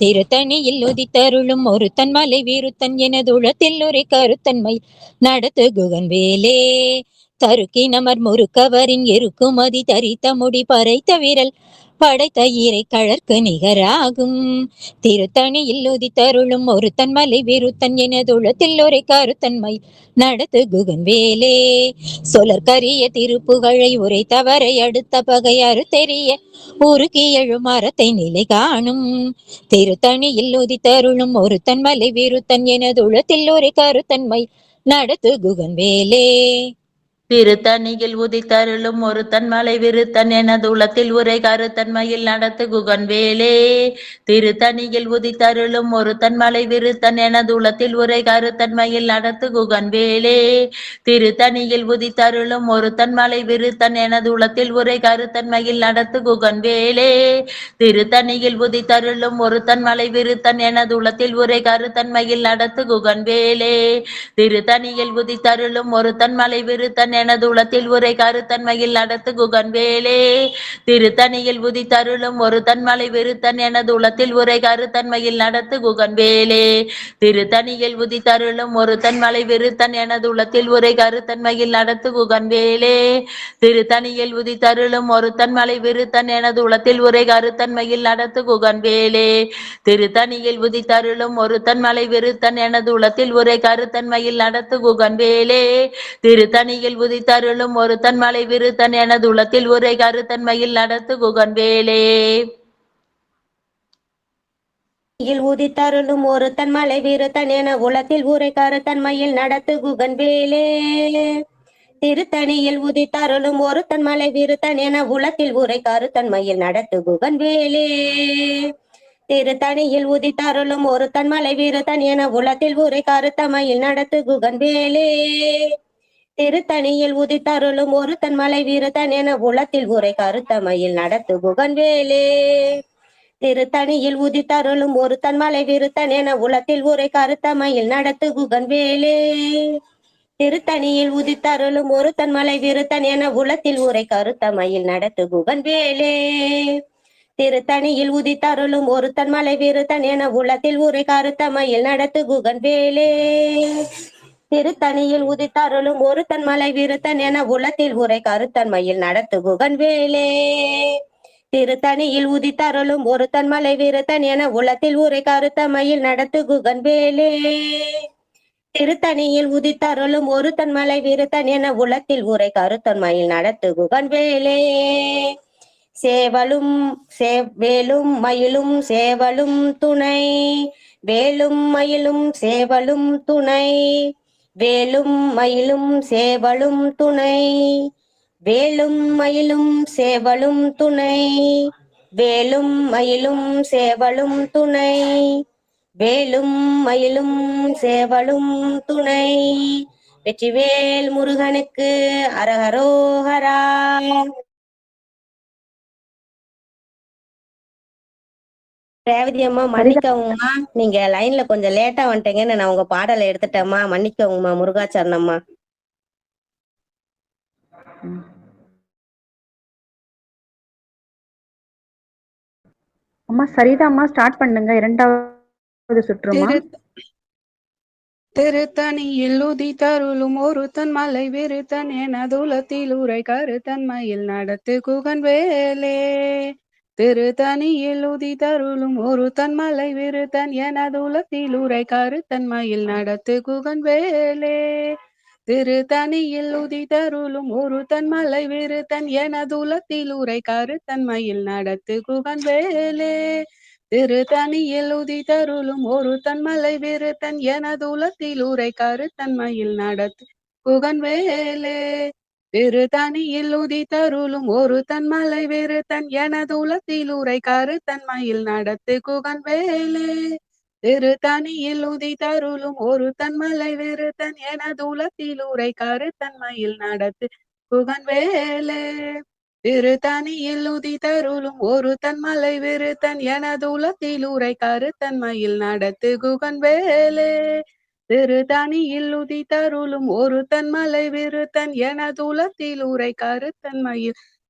திருத்தணியில் உதித்தருளும் ஒரு தன்மலை வேறுத்தன் எனதுளத்தில் ஒரு கருத்தன்மை நடத்து குகன்வேலே. தருக்கி நமர் முறுக்கவரின் எருக்குமதி தரித்த முடி பறைத்த விரல் படைத்த இறை கழற்கு நிகராகும். திருத்தணியில் உதித்தருளும் ஒரு தன்மலை விருத்தன் எனதுளத்தில் ஒரு கருத்தன்மை நடத்து குகன்வேலே. சொலற்கரிய திருப்புகழை உரைத்தவரை அடுத்த பகை அறுத்தெறிய உருக்கி எழும் மரத்தை நிலை காணும். திருத்தணியில் உதித்தருளும் ஒரு தன்மலை விருத்தன் எனதுளத்தில் ஒரு கருத்தன்மை நடத்து குகன்வேலே. திருத்தணியில் உதித்தருளும் ஒரு தன்மலை விருத்தன் எனது உளத்தில் உரை கருத்தன்மையில் நடத்து குகன்வேலே. திருத்தணியில் உதித்தருளும் ஒரு தன்மலை விருத்தன் எனது உளத்தில் உரை கருத்தன்மையில் நடத்து குகன்வேலே. திருத்தணியில் உதித்தருளும் ஒரு தன்மலை விருத்தன் எனது உளத்தில் உரை கருத்தன்மையில் நடத்து குகன்வேலே. திருத்தணியில் உதித்தருளும் ஒரு தன்மலை விருத்தன் எனது உளத்தில் உரை கருத்தன்மையில் நடத்து குகன்வேலே. திருத்தணியில் உதித்தருளும் ஒரு தன்மலை விருத்தன் எனது உளத்தில் உரை கருத்தன்மையில் நடத்து குகன்வேலே. திருத்தணியில் உதித்தருளும் ஒரு தன்மலை விருத்தன் எனது உளத்தில் உரை கருத்தன்மையில் நடத்து குகன்வேலே. திருத்தணியில் உதித்தருளும் ஒரு தன்மலை விருத்தன் எனது உளத்தில் உரை கருத்தன்மையில் நடத்து குகன்வேலே. திருத்தணியில் உதித்தருளும் ஒரு தன்மலை விருத்தன் எனது உளத்தில் உரை கருத்தன்மையில் நடத்து குகன்வேலே. திருத்தணியில் உதித்தருளும் ஒரு தன்மலை விருத்தன் எனது உளத்தில் உரை கருத்தன்மையில் நடத்து குகன்வேலே. திருத்தணியில் உதித்தருளும் ஒரு தன்மலை விருத்தன் எனது உளத்தில் உரை கருத்தன்மையில் நடத்து குகன்வேலே. உதித்தருளும் ஒரு தன்மலை விருத்தன் என உளத்தில் உரை கருத்தன்மையில் நடத்து குகன்வேலே. திருத்தணியில் உதித்தருளும் ஒரு தன்மலை விருத்தன் என உளத்தில் உரை கருத்தன்மையில் நடத்து குகன்வேலே. திருத்தணியில் உதித்தருளும் ஒரு தன்மலை விருத்தன் என உளத்தில் உரை கருத்தமையில் நடத்து குகன்வேலே. திருத்தணியில் உதித்தருளும் ஒரு தன்மலை விருத்தன் என உளத்தில் உரை கருத்தமையில் நடத்து குகன்வேலே. திருத்தணியில் உதித்தருளும் ஒரு தன்மலை விருத்தன் என உளத்தில் உரை கருத்தமையில் நடத்து குகன்வேலே. திருத்தணியில் உதித்தருளும் ஒரு தன்மலை விருத்தன் என உளத்தில் உரை கருத்தமையில் நடத்து குகன்வேலே. திருத்தணியில் உதித்தருளும் ஒரு தன்மலை விருத்தன் என உளத்தில் உரை கருத்தமையில் நடத்து குகன்வேலே. திருத்தணியில் உதித்தருளும் ஒரு தன்மலை விருத்தன் என உளத்தில் உரை கருத்தன்மையில் நடத்து குகன்வேலே. திருத்தணியில் உதித்தருளும் ஒரு தன்மலை விருத்தன் என உளத்தில் உரை கருத்தமையில் நடத்து குகன்வேலே. திருத்தணியில் உதித்தருளும் ஒரு தன்மலை விருத்தன் என உளத்தில் உரை கருத்தன்மையில் நடத்து குகன்வேலே. சேவலும் வேலும் மயிலும் சேவலும் துணை வேலும் மயிலும் சேவலும் துணை வேலும் மயிலும் சேவலும் துணை வேலும் மயிலும் சேவலும் துணை வேலும் மயிலும் சேவலும் துணை வேலும் மயிலும் சேவலும் துணை. வெற்றிவேல் முருகனுக்கு அரஹரோஹரா. ரேவதி அம்மா மன்னிக்கவுங்கம்மா, நீங்க லைன்ல கொஞ்சம் லேட்டா வந்துட்டீங்கன்னு நான் உங்க பாடலை எடுத்துட்டேம்மா, மன்னிக்கவுங்கம்மா. முருகாச்சரணம்மா. அம்மா சரிதாம்மா, ஸ்டார்ட் பண்ணுங்க. இரண்டாவது சுற்றுமா. திருத்தணியில் உதித்தருளும் ஒருத்தன் மலை விருத்தன் எனதுலத்தில் உரை கருத்தன்மையில் நடத்து குகன் வேலே. திருத்தணியில் உதித்தருளும் ஒருத்தன் மலை விருத்தன் எனதுலத்தில் உரை கருத்தன்மையில் நடத்து குகன் வேலே. திருத்தணியில் உதித்தருளும் ஒருத்தன் மலை விருத்தன் எனதுலத்தில் உரை கருத்தன்மையில் நடத்து குகன் வேலே. திருத்தணியில் உதித்தருளும் ஒருத்தன் மலை விருத்தன் எனதுலத்தில் உரை கருத்தன்மையில் நடத்து குகன் வேலே. திருத்தணியில் உதித்தருளும் ஒருத்தன் மலை விருத்தன் எனதுலத்தில் உரை கருத்தன்மையில் நடத்து குகன் வேலே. திருத்தணியில் உதித்தருளும் ஒருத்தன் மலை விருத்தன் எனதுலத்தில் உரை கருத்தன்மையில் நடத்து குகன் வேலே. திருத்தணியில் உதித்தருளும் ஒருத்தன் மலை விருத்தன் எனதுலத்தில் உரை கருத்தன்மையில் நடத்து குகன் வேலே. திருத்தணியில் உதித்தருளும் ஒருத்தன் மலை விருத்தன் எனதுலத்தில் உரை கருத்தன்மையில் நடத்து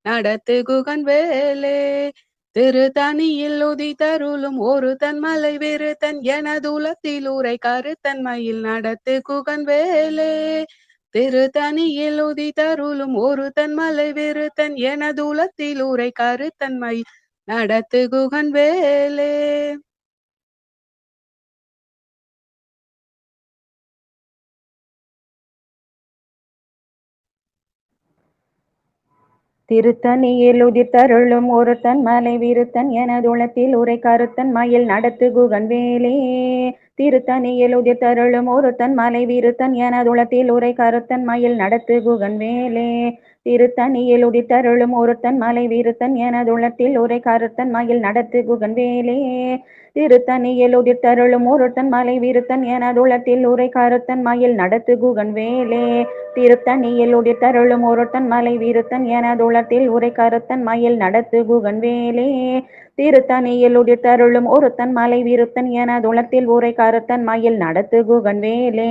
குகன் வேலே. திருத்தணியில் உதித்தருளும் ஒருத்தன் மலை விருத்தன் எனதுலத்தில் உரை கருத்தன்மையில் நடத்து குகன் வேலே. திருத்தணியில் உதித்தருளும் ஒருத்தன் மலை விருத்தன் எனதுலத்தில் உரை கருத்தன்மையில் நடத்து குகன் வேலே. திருத்தணியில் உதித்தருளும் ஒருத்தன் மலை விருத்தன் எனதுளத்தில் உரை கருத்தன் மயில் நடத்து குகன் வேலே. திருத்தணியில் உதித்தருளும் ஒருத்தன் மலை விருத்தன் எனதுளத்தில் உரை கருத்தன் மயில் நடத்து குகன் வேலே. திருத்தணியில் உதித்தருளும் ஒருத்தன் மலை விருத்தன் எனதுளத்தில் உரை கருத்தன் மயில் நடத்து குகன் வேலே. திருத்தணியில் உதித்தருளும் ஒருத்தன் மலை விருத்தன் எனதுளத்தில் உரை கருத்தன் மயில் நடத்து குகன் வேலே. திருத்தணியில் உதித்தருளும் ஒருத்தன் மலை விருத்தன் எனதுளத்தில் உரை கருத்தன் மயில் நடத்து குகன் வேலே. திருத்தணியில் உதித்தருளும் ஒருத்தன் மலை விருத்தன் எனதுளத்தில் உரை கருத்தன் மயில் நடத்து குகன் வேலே.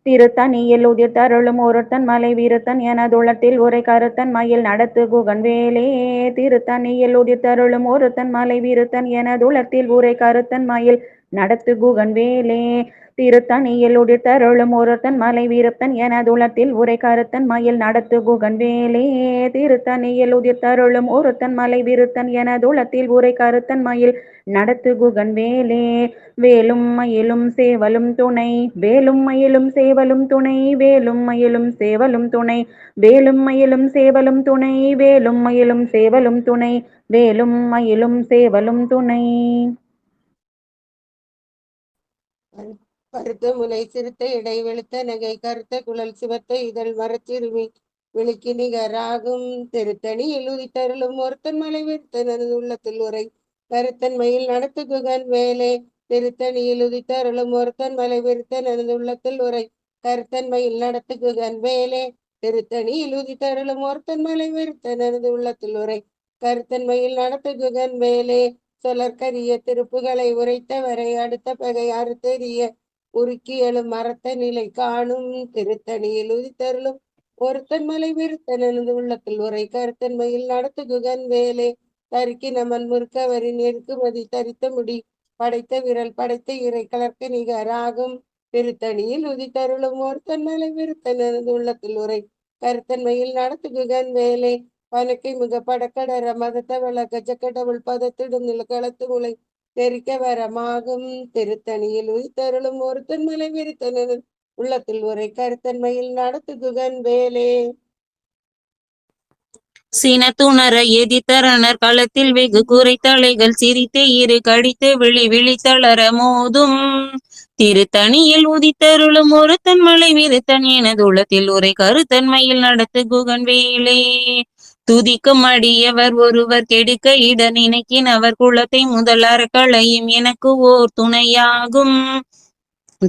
திருத்தணியில் உதித்தருளும் ஒருத்தன் மலை விருத்தன் எனதுளத்தில் உரை கருத்தன் மயில் நடத்து குகன் வேலே. திருத்தணியில் உதித்தருளும் ஒருத்தன் மலை விருத்தன் எனதுளத்தில் உரை கருத்தன் மயில் நடத்து குகன் வேலே. திருத்தணியில் உதித்தருளும் ஒருத்தன் மலை விருத்தன் எனதுளத்தில் உரை கருத்தன் மயில் நடத்து குகன் வேலே. திருத்தணியில் உதித்தருளும் ஒருத்தன் மலை விருத்தன் எனதுளத்தில் உரை கருத்தன் மயில் நடத்து குகன் வேலே. வேலும் மயிலும் சேவலும் துணை வேலும் மயிலும் சேவலும் துணை வேலும் மயிலும் சேவலும் துணை வேலும் மயிலும் சேவலும் துணை வேலும் மயிலும் சேவலும் துணை வேலும் மயிலும் சேவலும் துணை. கருத்த முலை சிறுத்த இடை வெளுத்த நகை கருத்த குழல் சிவத்த இதழ் மரச்சிறுமி விழிக்கு நிகராகும். திருத்தணியில் உதித்தருளும் ஒருத்தன் மலை விருத்தனது உள்ளத்தில் உரை கருத்தன்மையில் நடத்து குகன் வேலே. திருத்தணியில் உதித்தருளும் ஒருத்தன் மலை விருத்தனது உள்ளத்தில் உரை கருத்தன்மையில் நடத்து குகன் வேலே. திருத்தணியில் உதித்தருளும் ஒருத்தன் மலை விருத்தனது உள்ளத்தில் உரை கருத்தன்மையில் நடத்து குகன் வேலே. சொலற்கரிய திருப்புகளை உரைத்தவரை அடுத்த பகை அறுத்தெறிய உருக்கி எழும் மரத்த நிலை காணும். திருத்தணியில் உதித்தருளும் ஒருத்தன் மலை விருத்தனது உள்ளத்தில் உரை கருத்தன்மையில் நடத்து குகன் வேலே. தருக்கி நமன் முறுக்கவரின் எருக்குமதி தரித்த முடி படைத்த விரல் படைத்த இறை கலர்க்க நிகராகும். திருத்தணியில் உதித்தருளும் ஒருத்தன் மலை விருத்தனது உள்ளத்தில் உரை கருத்தன்மையில் நடத்து குகன் வேலே. பனக்கை முக படக்கடர மதத்தவள கஜக்கடவுள் பதத்திடும் நிலக்களத்து முளை தெரிக்க வரமாகும். திருத்தணியில் உயிர்த்தருளும் ஒருத்தன் மலை விரித்தனது உள்ளத்தில் உரை கருத்தன்மையில் நடத்து குகன் வேலே. சினத்துணர எதித்தரணர் களத்தில் வெகு குறைத்தலைகள் சிரித்தே இரு கடித்து விழித்தளர மோதும். திருத்தணியில் உதித்தருளும் ஒருத்தன் மலை விருத்தன் எனதுள்ளத்தில் உரை கருத்தன்மையில் நடத்து குகன் வேலே. துதிக்கும் அடியவர் ஒருவர் கெடுக்க இட நினைக்கினவர் குலத்தை முதல் அறக்களையும் எனக்கு ஓர் துணையாகும்.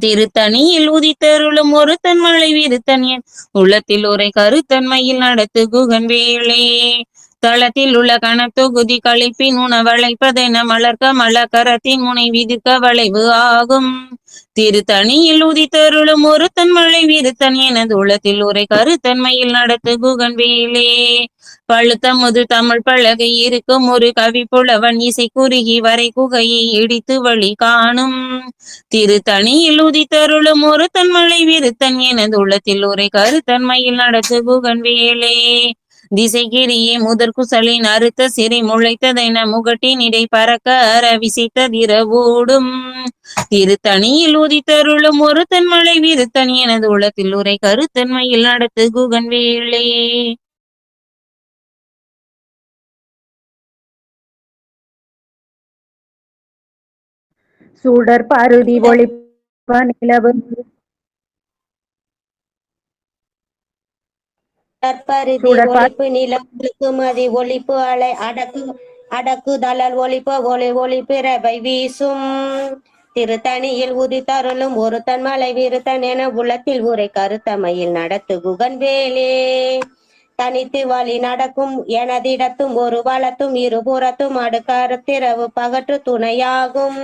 திருத்தணியில் உதித்தருளும் ஒருத்தன் மலை விருத்தன் என் உள்ளத்தில் உரை கருத்தன்மையில் நடத்து குகன் வேலே. தளத்தில் உள்ள கணத்தொகுதி கழிப்பின் உணவளைப்பதென மலர்க்க மலக்கரத்தின் முனை விதிர்க்க வளைவு ஆகும். திருத்தணியில் உதித்தருளும் ஒருத்தன் மழை விருத்தன் எனது உளத்தில் உரை கருத்தன்மையில் நடத்து குகன் வேலே. பழுத்த முது தமிழ் பலகை இருக்கும் ஒரு கவி புலவன் இசை குறுகி வரை குகையை இடித்து வழி காணும். திருத்தணியில் உதித்தருளும் ஒருத்தன் மழை விருத்தன் எனது உளத்தில் உரை கருத்தன்மையில் நடத்து குகன் வேலே. திசைகிரியே முதற் குசலின் அறுத்த சிறை முளைத்ததென முகட்டின் இடை பறக்க அற விசைத்ததிர ஓடும். திருத்தணியில் உதித்தருளும் ஒருத்தன் மழை விருத்தன் எனது உளத்தில் உரை கருத்தன்மையில் நடத்து குகன் வேலே. சுடர் பருதி ஒளிப்ப நிலவு பருதி ஒளிப்பு நிலவுக்கு மதி ஒளிப்பு அலை அடக்கு தளல் ஒளிப்ப ஒளி ஒளிப்பிறவை வீசும். திருத்தணியில் உதித்தருளும் ஒருத்தன் மலை விருத்தன் என உளத்தில் உரை கருத்தமையில் நடத்து குகன் வேலே. தனித்து வழி நடக்கும் எனதிடத்தும் ஒரு வளத்தும் இருபுறத்தும் அடுக்கருத்திரவு பகற்று துணையாகும்.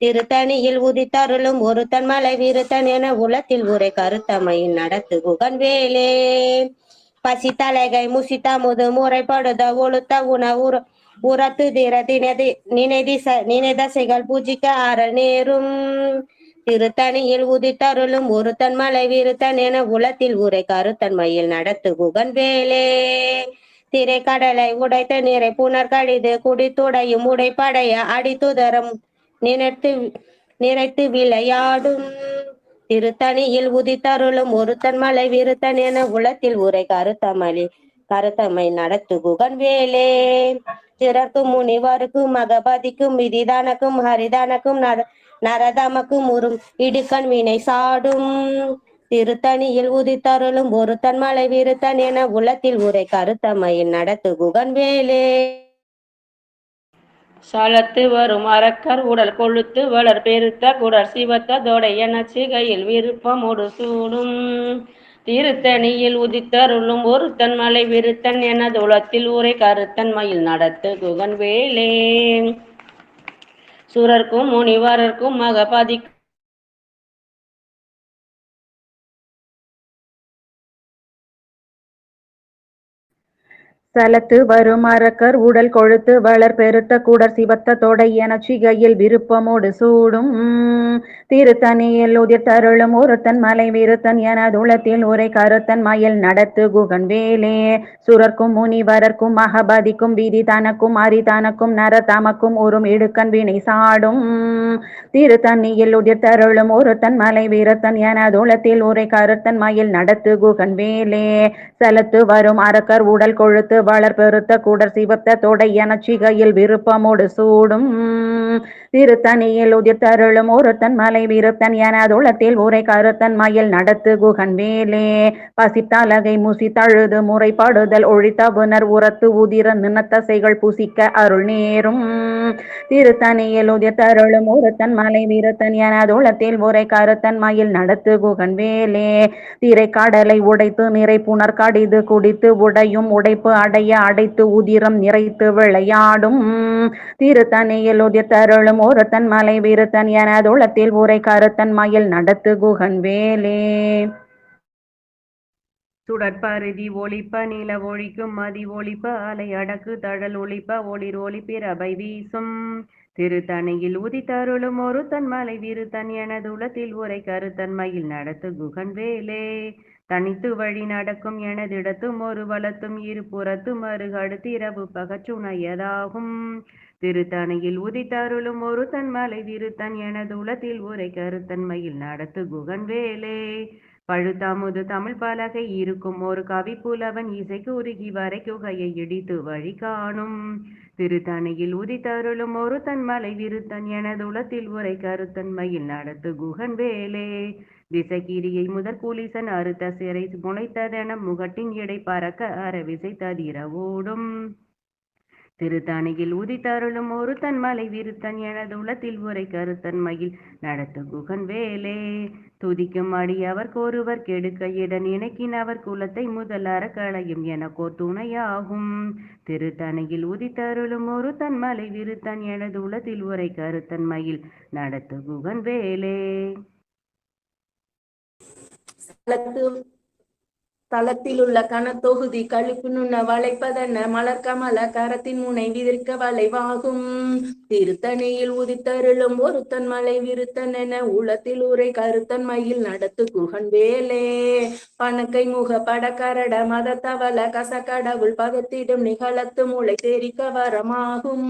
திருத்தணியில் உதித்தருளும் ஒருத்தன் மலை விருத்தன் என உளத்தில் உரை கருத்தமையில் நடத்து குகன் வேலே. பசி தலைகை முசித்த முது முறைப்படுத ஒழுத்த உரத்து திற நினைதசைகள் பூஜிக்க அறல் நேரும். திருத்தணியில் உதித்தருளும் ஒருத்தன் மலை விருத்தன் என உளத்தில் உரை கருத்தன்மையில் நடத்து குகன் வேலே. திரைக்கடலை உடைத்த நிறை புனர் கழிது குடித்துடையும் உடைப்படைய அடித்துதரம் நினைத்து விளையாடும். திருத்தணியில் உதித்தருளும் ஒருத்தன் மலை விருத்தன் என உளத்தில் உரை கருத்தமை நடத்து குகன் வேலே. திறக்கும் முனிவருக்கும் மகபதிக்கும் விதிதானக்கும் ஹரிதானக்கும் நரதமக்கும் உறும் இடுக்கண் வினை சாடும். திருத்தணியில் உதித்தருளும் ஒருத்தன் மலை விருத்தன் என உளத்தில் உரை கருத்தமையில் நடத்து குகன் வேலே. சலத்து வரும் அரக்கர் உடல் கொழுத்து வளர் பெருத்த குடர் சிவத்த தொடை என சிகையில் விருப்பமோடு சூடும். திருத்தணியில் உதித்தருளும் ஒருத்தன் மலை விருத்தன் எனது உளத்தில் உரை கருத்தன்மையில் நடத்து குகன் வேலே. சுரர்க்கும் முனிவரர்க்கும் மகபதிக்கும் சலத்து வரும் அரக்கர் உடல் கொழுத்து வளர் பெருத்த குடர் சிவத்த தொடை என சிகையில் விருப்பமோடு சூடும். திருத்தணியில் உதித்தருளும் ஒருத்தன் மலை விருத்தன் எனது உளத்தில் உரை கருத்தன் மயில் நடத்து குகன் வேலே. சுரர்க்கும் முனிவரர்க்கும் மகபதிக்கும் விதி தனக்கும் அரிதனக்கும் நரதமக்கும் உறும் இடுக்கண் வினை சாடும். திருத்தணியில் உதித்தருளும் ஒருத்தன் மலை விருத்தன் எனது உளத்தில் உரை கருத்தன் மயில் நடத்து குகன் வேலே. சலத்து வரும் அரக்கர் உடல் கொழுத்து வளர் பெருத்த குடர் சிவத்த தொடை என சிகையில் விருப்பமோடு சூடும். திருத்தணியில் உதித்தருளும் ஒருத்தன் மலை விருத்தன் எனது உளத்தில் உரை கருத்தன் மயில் நடத்து குகன் வேலே. பசித்தலகை முசித்தழுது முறைப்படுதல் ஒழித்தவுணர் உரத்து உதிர நினத்தசைகள் புசிக்க அருள் நேரும். திருத்தணியில் உதித்தருளும் ஒருத்தன் மலை விருத்தன் எனது உளத்தில் உரை கருத்தன் மயில் நடத்து குகன் வேலே. திரைக்கடலை உடைத்து நிறை புனர் கடிது குடித்து உடையும் உடைப்பு அடைய அடைத்து உதிரம் நிறைத்து விளையாடும். திருத்தணியில் உதித்தருளும் ஒருத்தன் மலை விருத்தன் எனது உளத்தில் உரை கருத்தன் மயில் நடத்து குகன் வேலே. சுடற்பருதி ஒளிப்ப நில ஒழிக்கும் மதி ஒளிப்ப அலை அடக்கு தழல் ஒளிப்ப ஒளிர் ஒளிப்பிறவை வீசும். திருத்தணியில் உதித்தருளும் ஒருத்தன் மலை விருத்தன் எனது உளத்தில் உரை கருத்தன்மையில் நடத்து குகன் வேலே. தனித்து வழி நடக்கும் எனதிடத்தும் ஒரு வலத்தும் இருபுறத்தும் அருகடுத்திரவு பகச்சுணையதாகும். திருத்தணியில் உதித்தருளும் ஒருத்தன் மலை விருத்தன் எனது உளத்தில் உரை கருத்தன்மையில் நடத்து குகன் வேலே. பழுத்தமுது தமிழ் பலகை இருக்கும் ஒரு கவி புலவன் இசைக்கு உருகி வரை குகையை இடித்து வழி காணும். திருத்தணியில் உதித்தருளும் ஒருத்தன் மலை விருத்தன் எனது உளத்தில் உரை கருத்தன்மையில் நடத்து குகன் வேலே. திசைகிரியை முதற் குலிசன் அறுத்த சிறை முளைத்ததென முகட்டின் இடை பறக்க அற விசைத்ததிர ஓடும். திருத்தணியில் உதித்தருளும் ஒருத்தன் மலை விருத்தன் எனது உளத்தில் உரை கருத்தன்மையில் நடத்து குகன் வேலே. துதிக்கும் அடியவர் கோருவர் கெடுக்க இட நினைக்கினவர் குலத்தை முதலற களையும் எனக்கோர் துணையாகும். திருத்தணியில் உதித்தருளும் ஒரு தன்மலை விருத்தன் எனது உளத்தில் உரை கருத்தன்மையில் நடத்து குகன் வேலே. தளத்திலுள்ள கனத்தொகுதி கழிப்பு நுண்ண வளைப்பதென்ன மலர்கமல கரத்தின் முனை விதிர்க்க வளைவாகும். திருத்தணியில் உதித்தருளும் ஒருத்தன் மலை விருத்தன் என உளத்தில் உரை கருத்தன்மையில் நடத்து குகன் வேலே. பணக்கை முக படக்கரட மதத்தவள கசக்கடவுள் பதத்திடும் நிகழத்து முளை தெரிக்க வரமாகும்.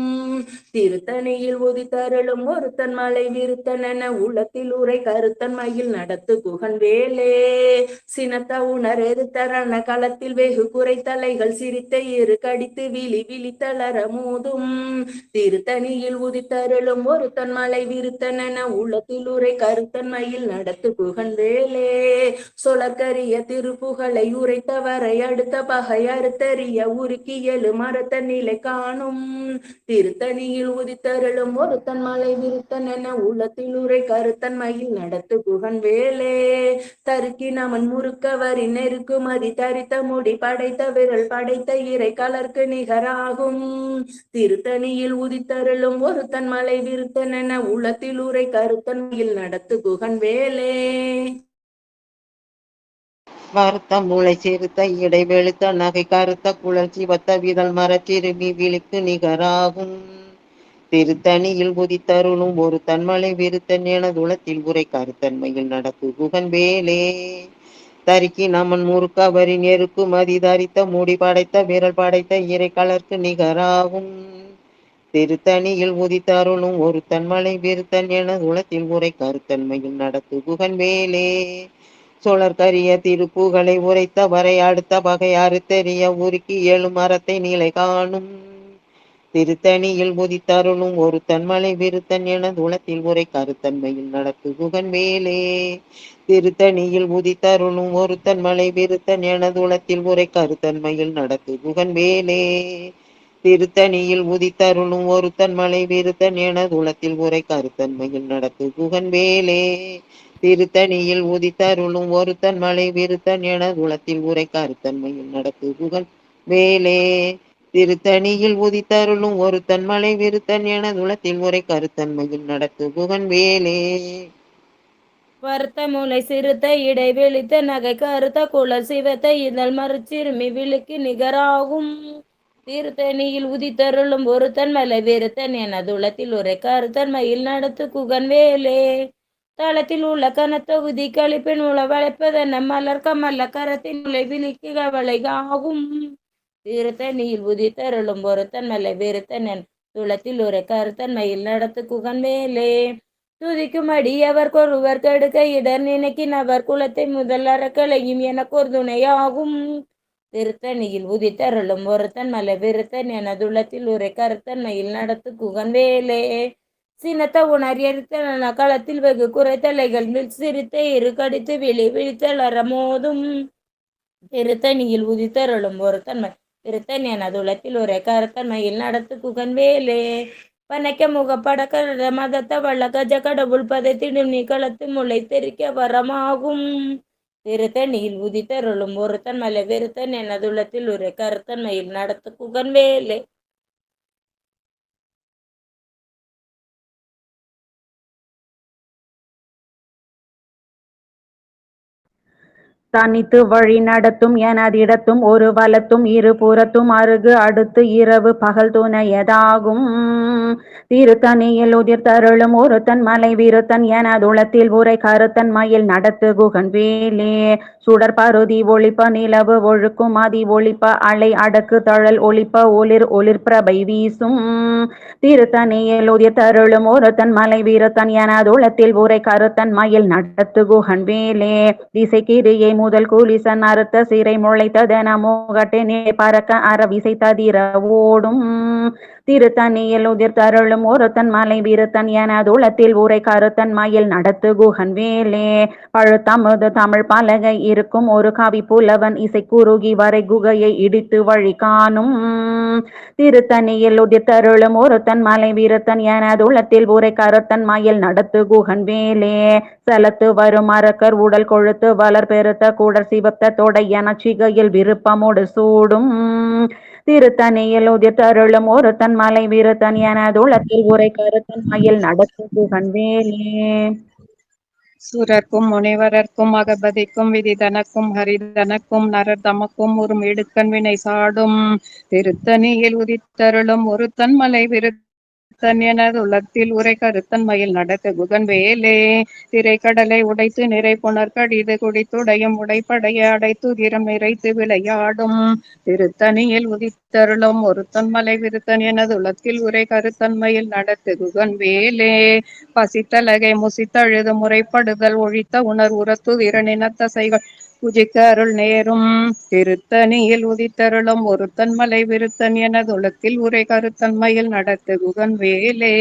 திருத்தணியில் உதித்தருளும் ஒருத்தன் மலை விருத்தன் என உளத்தில் உரை கருத்தன்மையில் நடத்து குகன் வேலே. சினத்த உணர் எதிர்த்தரண களத்தில் வெகு குறைத்தலைகள் சிரித்த இரு கடித்து விழி விழித்தளர மோதும். திருத்தணியில் உதித்தருளும் ஒருத்தன் மலை விருத்தன் என உள்ளத்தில் உரை கருத்தன்மையில் நடத்து குகன் வேலே. சொலக்கரிய திருப்புகளை உரைத்தவரை அடுத்த பகை அறுத்தறிய உருக்கி எழு மரத்த நிலை காணும். திருத்தணியில் உதித்தருளும் ஒருத்தன் மலை விருத்தன் என உள்ளத்தில் உரை கருத்தன்மையில் நடத்து குகன் வேலே. தருக்கினவன் முறுக்கவரின் நெருக்குமதி தரித்த முடி படைத்த விரல் படைத்த இறை கலர்க்கு நிகராகும். திருத்தணியில் உதித்தருளும் ஒருத்தன் மலை விருத்தன் என உள்ளத்தில் உரை கருத்தன்மையில் நடத்து குகன் வேலே. வார்த்த மூளை சிறுத்த இடை வெளுத்த நகை கருத்த குழல் சிவத்த விதல் மரச்சிறுமி விழிக்கு நிகராகும். திருத்தணியில் உதித்தருளும் ஒரு தன்மலை விருத்தன் எனதுளத்தில் உரை கருத்தன்மையில் நடத்து குகன் வேலே. தரிக்கி நமன் முறுக்கவரின் எருக்குமதி தரித்த மூடி படைத்த விரல் படைத்த இறை கலர்க்கு நிகராகும். திருத்தணியில் உதித்தருளும் ஒரு தன்மலை விருத்தன் எனதுளத்தில் உரை கருத்தன்மையில் நடத்து குகன் வேலே. சொலர்கரிய திருப்புகளை உரைத்தவரை அடுத்த பகை அறுத்தெறிய உருக்கி எழும் மரத்தை நிலை காணும். திருத்தணியில் உதித்தருளும் ஒரு தன்மலை விருத்தன் எனதுளத்தில் உரை கருத்தன்மையில் நடத்து குகன் வேலே. திருத்தணியில் உதித்தருளும் ஒரு தன்மலை விருத்தன் எனதுளத்தில் உரை கருத்தன்மையில் நடத்து குகன் வேலே. திருத்தணியில் உதித்தருளும் ஒரு தன்மலை விருத்தன் எனதுளத்தில் உரை கருத்தன்மையில் நடத்து குகன் வேலே. திருத்தணியில் உதித்தருளும் ஒரு தன்மலை விருத்தன் எனதுளத்தில் உரை கருத்தன்மையில் நடத்து குகன் வேலே. திருத்தணியில் உதித்தருளும் ஒரு தன்மலை விருத்தன் எனதுளத்தில் உரை கருத்தன்மையில் நடத்து குகன் வேலே. வருத்த மூளை சிறுத்த இடை வெளித்த நகை கருத்த குழல் சிவத்த இதழ் மறுச்சிறுமி விழுக்கு நிகராகும். திருத்தணியில் உதித்தருளும் ஒருத்தன் மலை விருத்தன் எனதுளத்தில் உரை கருத்தன்மையில் நடத்து குகன் வேலே. தளத்தில் உள்ள கனத்தொகுதி கழிப்பின் உள்ள வளைப்பதென்ன மலர் கமல்ல கரத்தின் உலை விழிக்கு கவலையாகும். திருத்தணியில் உதித்தருளும் ஒருத்தன் மலை விருத்தன் என் துளத்தில் ஒரு கருத்தன்மையில் நடத்து குகன் வேலே. துதிக்கும் அடியவர் ஒருவர் கெடுக்க இடர் நினைக்கினவர் குலத்தை முதல் அறக்களையும் எனக்கு ஒரு துணையாகும். திருத்தணியில் உதித்தருளும் ஒருத்தன் மலை விருத்தன் எனதுளத்தில் ஒரு கருத்தன்மையில் நடத்து குகன் வேலே. சினத்த உணர் எரித்தன களத்தில் வெகு குறைத்தலைகள் சிரித்த இரு கடித்து விழி விழித்தளர மோதும். திருத்தணியில் உதித்தருளும் ஒருத்தன் விருத்தன் எனதுளத்தில் ஒரு கருத்தன்மையில் நடத்து குகன் வேலே. பனைக்க முகப்படக்கர மதத்த வள்ள கஜ கடவுள் பதைத்திடும் நிகழத்து முளை தெரிக்க வரமாகும். திருத்தணியில் உதித்தருளும் ஒருத்தன் மலை விருத்தன் எனதுளத்தில் ஒரு கருத்தன்மையில் நடத்து குகன் வேலே. தனித்து வழி நடத்தும் எனதிடத்தும் ஒரு வலத்தும் இரு புறத்தும் அருகு அடுத்து இரவு பகல் துணையதாகும். திருத்தணியில் உதிர்த்தருளும் ஒருத்தன் மலை விருத்தன் எனதுளத்தில் உரை கருத்தன் மயில் நடத்து குகன் வேலே. சுடர் பருதி ஒளிப்ப நிலவு ஒழுக்கும் அதி ஒளிப்ப அலை அடக்கு தழல் ஒளிப்ப ஒளிர் ஒளிர் பிரபை வீசும். திருத்தணியில் உதிர்த்தருளும் ஒருத்தன் மலை விருத்தன் எனதுளத்தில் உரை கருத்தன் மயில் நடத்து குகன் வேலே. திசைக்கிரியை முதல் கூலிசன் அறுத்த சிறை முளைத்ததென முகட்டினே பறக்க அறவிசை ததிர ஓடும். திருத்தணியில் உதிர்த்தருளும் ஒருத்தன் மலை விருத்தன் எனதுளத்தில் உரை கருத்தன் மயில் நடத்து குகன் வேலே. பழுத்தமுது தமிழ் பலகை இருக்கும் ஒரு கவி புலவன் இசை குறுகி வரை குகையை இடித்து வழி காணும். திருத்தணியில் உதித்தருளும் ஒருத்தன் மலை வீரத்தன் எனது உள்ளத்தில் ஊரை கருத்தன் மயில் நடத்து குகன் வேலே செலத்து வரும் அரக்கர் உடல் கொழுத்து வளர் பெருத்த கூடர் சிவத்த தொடை என சிகையில் விருப்பமோடு சூடும் திருத்தணியில் உதித்தருளும் ஒருத்தன் மலை வீரத்தன் எனது உள்ளத்தில் ஊரை கருத்தன் மயில் நடத்து குகன் வேலே சுரர்க்கும் முனிவரர்க்கும் அகபதிக்கும் விதிதனக்கும் ஹரிதனக்கும் நரர் தமக்கும் ஒரு இடுக்கண் வினை சாடும் திருத்தணியில் உதித்தருளும் ஒருத்தன் மலை விருத்தன் எனது உள்ளத்தில் உரை கருத்தன் மயில் நடக்க குகன் வேலே திரைக்கடலை உடைத்து நிறை புனர் கடிது குடித்துடையும் உடைப்படைய அடைத்து திறம் நிறைத்து விளையாடும் திருத்தணியில் உதித்தருளும் ஒருத்தன் மலை விருத்தன் எனது உள்ளத்தில் உரை கருத்தன் மயில் நடத்து குகன் வேலே பசித்தலகை முசித்தழுது முறைப்படுதல் ஒழித்த உணர் உரத்து திறனின தசைகள் புஜிக்க அருள் நேரும் திருத்தணியில் உதித்தருளும் ஒருத்தன் மலை விருத்தன் எனது உளத்தில் உரை கருத்தன்மையில் நடத்து குகன் வேலே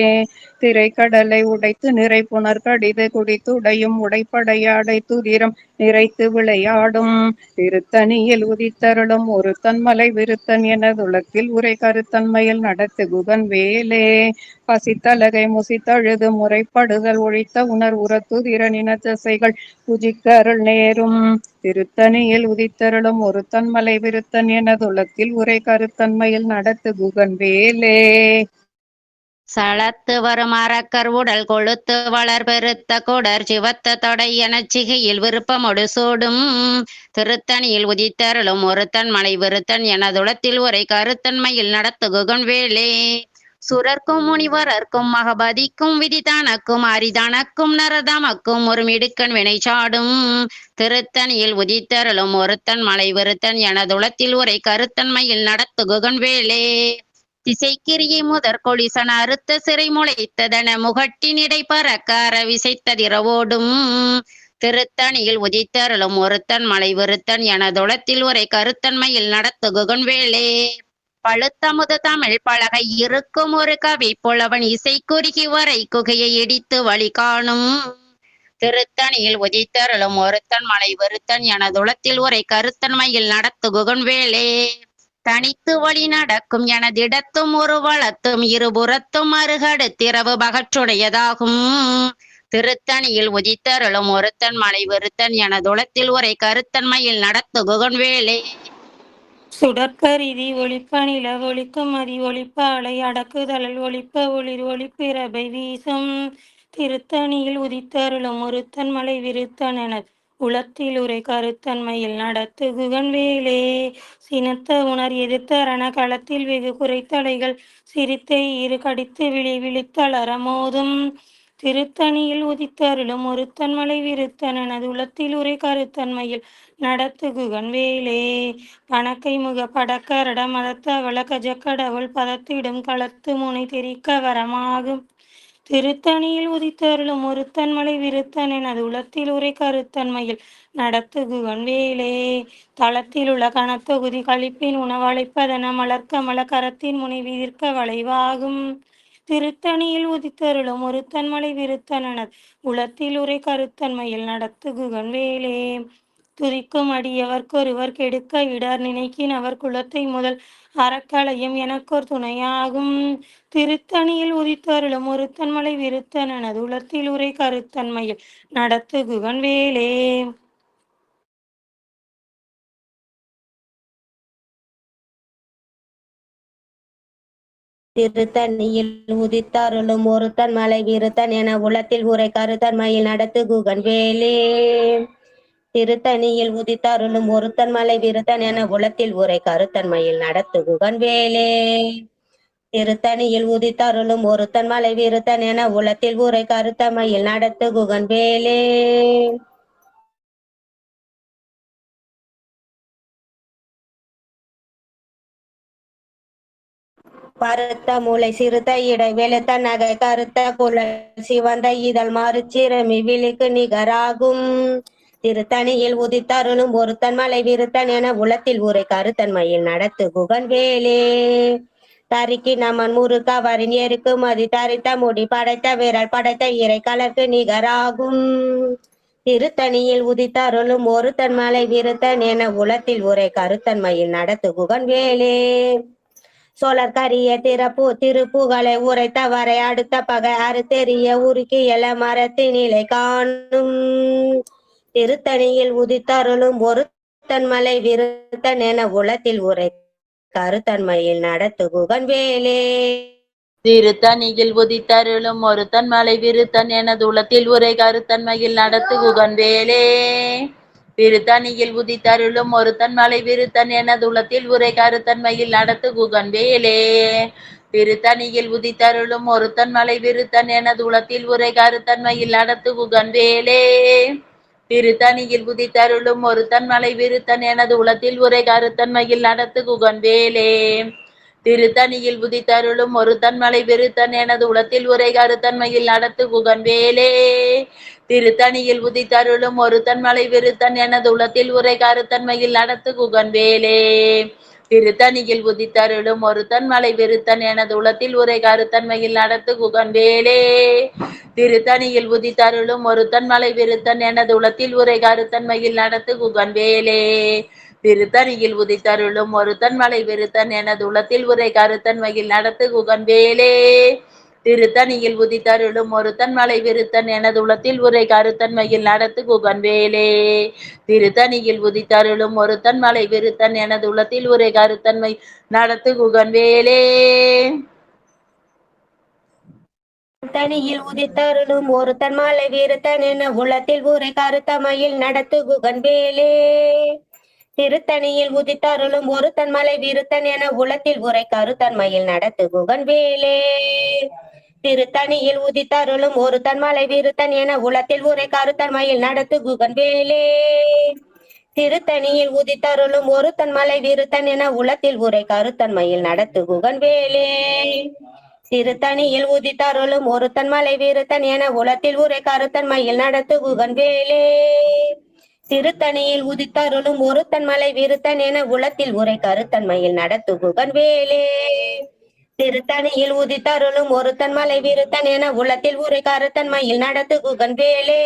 திரைக்கடலை உடைத்து நிறை புனர் கடிது குடித்து உடையும் உடைப்படைய அடைத்து திறம் நிறைத்து விளையாடும் திருத்தணியில் உதித்தருளும் ஒருத்தன் மலை விருத்தன் எனது உளத்தில் உரை கருத்தன்மையில் நடத்து குகன் வேலே பசித்தலகை முசித்தழுது முறைப்படுதல் ஒழித்த உணர் உரத்து திறனின தசைகள் புஜிக்க அருள் நேரும் திருத்தணியில் உதித்தருளும் ஒருத்தன் மலை விருத்தன் எனது உளத்தில் உரை கருத்தன்மையில் நடத்து குகன் வேலே சளத்து வரும் அரக்கர் உடல் கொழுத்து வளர் பெருத்த கொடர் சிவத்த தொடை எனச் சிகையில் விருப்பமொடு சூடும் திருத்தணியில் உதித்தருளும் ஒருத்தன் மலை விருத்தன் எனதுளத்தில் உரை கருத்தன்மையில் நடத்து குகன் வேலே சுரர்க்கும் முனிவரர்க்கும் மகபதிக்கும் விதிதானக்கும் அரிதானக்கும் நரதமக்கும் ஒரு மிடுக்கண் வினை சாடும் திருத்தணியில் உதித்தருளும் ஒருத்தன் மலை விருத்தன் எனதுளத்தில் உரை கருத்தன்மையில் நடத்து குகன் வேலே திசைக்கிரியை முதற் கொளிசன அறுத்த சிறை முளைத்ததென முகட்டினிடை பறக்கார விசைத்ததிரவோடும் திருத்தணியில் உதித்தருளும் ஒருத்தன் மலை விருத்தன் எனதுளத்தில் உரை கருத்தன்மையில் நடத்து குகன் வேலே பழுத்தமுத தமிழ் பலகை இருக்கும் ஒரு கவி புலவன் இசை குறுகி வரை குகையை இடித்து வழி காணும் திருத்தணியில் உதித்தருளும் ஒருத்தன் மலை விருத்தன் எனதுளத்தில் உரை கருத்தன்மையில் நடத்து குகன் வேலே தனித்து வழி நடக்கும் எனதிடத்தும் ஒரு வளத்தும் இருபுறத்தும் அருகடுத்திரவு பகற்றுடையதாகும் திருத்தணியில் உதித்தருளும் ஒருத்தன் மலை விருத்தன் எனதுளத்தில் உரை கருத்தன்மையில் நடத்து குகன் வேலே சுடற்கரிதி ஒளிப்ப நில ஒளிக்கும் மதி ஒளிப்ப அலை அடக்குதழல் ஒளிப்ப ஒளிர் ஒளிப்பிரபை வீசும் திருத்தணியில் உதித்தருளும் ஒருத்தன் மலை விருத்தன் என உளத்தில் உரை கருத்தன்மையில் நடத்து குகன் வேலே சினத்த உணர் எதிர்த்தரண களத்தில் வெகு குறைத்தலைகள் சிரித்தை இரு கடித்து விழித்தளர மோதும் திருத்தணியில் உதித்தருளும் ஒருத்தன் மலை விருத்தன் எனது உளத்தில் உரை கருத்தன்மையில் நடத்து குகன் வேலே பணக்கை முக படக்கரட மதத்தவள கஜக்கடவுள் பதத்திடும் களத்து முனை தெரிக்க வரமாகும் திருத்தணியில் உதித்தருளும் ஒருத்தன் மலை விருத்தன் எனது உளத்தில் உரை கருத்தன்மையில் நடத்து குகன் வேலே தளத்தில் உள்ள கனத்தொகுதி கழிப்பின் உணவழைப்பதென மலர்க்கமல கரத்தின் முனை விதிர்க்க வளைவாகும் திருத்தணியில் உதித்தருளும் ஒருத்தன் மலை விருத்தன் எனது உளத்தில் உரை கருத்தன்மையில் நடத்து குகன் வேலே துதிக்கும் அடியவர்க்கொருவர் கெடுக்க இடர் நினைக்கின் அவர் குலத்தை முதல் அறக்களையும் எனக்கொரு துணையாகும் திருத்தணியில் உதித்தருளும் ஒருத்தன் மலை விருத்தன் எனது உளத்தில் உரை கருத்தன்மையில் நடத்து குகன் வேலே திருத்தணியில் உதித்தருளும் ஒருத்தன் மலை விருத்தன் என உளத்தில் உரை கருத்தன்மையில் நடத்து குகன் வேலே திருத்தணியில் உதித்தருளும் ஒருத்தன் மலை விருத்தன் என உளத்தில் உரை கருத்தன்மையில் நடத்து குகன் வேலே திருத்தணியில் உதித்தருளும் ஒருத்தன் மலை விருத்தன் என உளத்தில் உரை கருத்தன்மையில் நடத்து குகன் வேலே பருத்த மூளை சிறுத்த இடை வெளுத்த நகை கருத்த குழல் சிவந்த இதழ் மறுச்சிறுமி விழிக்கு நிகராகும் திருத்தணியில் உதித்தருளும் ஒருத்தன் மலை விருத்தன் என உளத்தில் உரை கருத்தன்மையில் நடத்து குகன் வேலே தரிக்கி நமன் முறுக்க வரின் எருக்கு மதி தரித்த முடி படைத்த விரல் படைத்த இறை கலர்க்கு நிகராகும் திருத்தணியில் உதித்தருளும் ஒருத்தன் மலை விருத்தன் என உளத்தில் உரை கருத்தன்மையில் நடத்து குகன் வேலே சோழர்கரிய திருப்புகளை உரைத்தவரை அடுத்த பகை அறுத்தெறிய உருக்கியல மரத்தினிலை காணும் திருத்தணியில் உதித்தருளும் ஒரு தன்மலை விருத்தன் என உளத்தில் உரை கருத்தன்மையில் நடத்து குகன் வேலே. திருத்தணியில் உதித்தருளும் ஒரு தன்மலை விருத்தன் எனது உளத்தில் உரை கருத்தன்மையில் நடத்து குகன் வேலே. திருத்தணியில் உதித்தருளும் ஒரு தன்மலை விருத்தன் எனது உளத்தில் உரை கருத்தன்மையில் நடத்து குகன் வேலே. திருத்தணியில் உதித்தருளும் ஒரு தன்மலை விருத்தன் எனது உளத்தில் உரை கருத்தன்மையில் நடத்து குகன் வேலே. திருத்தணியில் உதித்தருளும் ஒரு தன்மலை விருத்தன் எனது உளத்தில் உரை கருத்தன்மையில் நடத்து குகன் வேலே. திருத்தணியில் உதித்தருளும் ஒரு தன்மலை விருத்தன் எனது உளத்தில் உரை கருத்தன்மையில் நடத்து குகன் வேலே. திருத்தணியில் உதித்தருளும் ஒரு தன்மலை விருத்தன் எனது உளத்தில் உரை கருத்தன்மையில் நடத்து குகன் வேலே. திருத்தணியில் உதித்தருளும் ஒரு தன்மலை விருத்தன் எனது உளத்தில் உரை கருத்தன்மையில் நடத்து குகன் வேலே. திருத்தணியில் உதித்தருளும் ஒரு தன்மலை விருத்தன் எனது உளத்தில் உரை கருத்தன்மையில் நடத்து குகன் வேலே. திருத்தணியில் உதித்தருளும் ஒரு தன்மலை விருத்தன் எனது உளத்தில் உரை கருத்தன்மையில் நடத்து குகன் வேலே. திருத்தணியில் உதித்தருளும் ஒரு தன்மலை விருத்தன் எனது உளத்தில் உரை கருத்தன்மையில் நடத்து குகன் வேலே. திருத்தணியில் உதித்தருளும் ஒரு தன்மலை விருத்தன் எனது உளத்தில் உரை கருத்தன்மை நடத்து குகன் வேலே. தனியில் உதித்தருளும் ஒரு தன்மலை விருத்தன் என உளத்தில் உரை கருத்தமையில் நடத்து குகன் வேலே. திருத்தணியில் உதித்தருளும் ஒரு தன்மலை விருத்தன் என உளத்தில் உரை கருத்தன்மையில் நடத்து குகன் வேலே. திருத்தணியில் உதித்தருளும் ஒரு தன்மலை விருத்தன் என உளத்தில் உரை கருத்தன்மையில் நடத்து குகன் வேலே. திருத்தணியில் உதித்தருளும் ஒரு தன்மலை விருத்தன் என உளத்தில் உரை கருத்தன்மையில் நடத்து குகன் வேலே. திருத்தணியில் உதித்தருளும் ஒரு தன்மலை விருத்தன் என உளத்தில் உரை கருத்தன்மையில் நடத்து குகன் வேலே. திருத்தணியில் உதித்தருளும் ஒரு தன்மலை விருத்தன் என உளத்தில் உரை கருத்தன்மையில் நடத்து குகன் வேலே. திருத்தணியில் உதித்தருளும் ஒரு தன்மலை விருத்தன் என உளத்தில் உரை கருத்தன்மையில் நடத்து குகன் வேலே.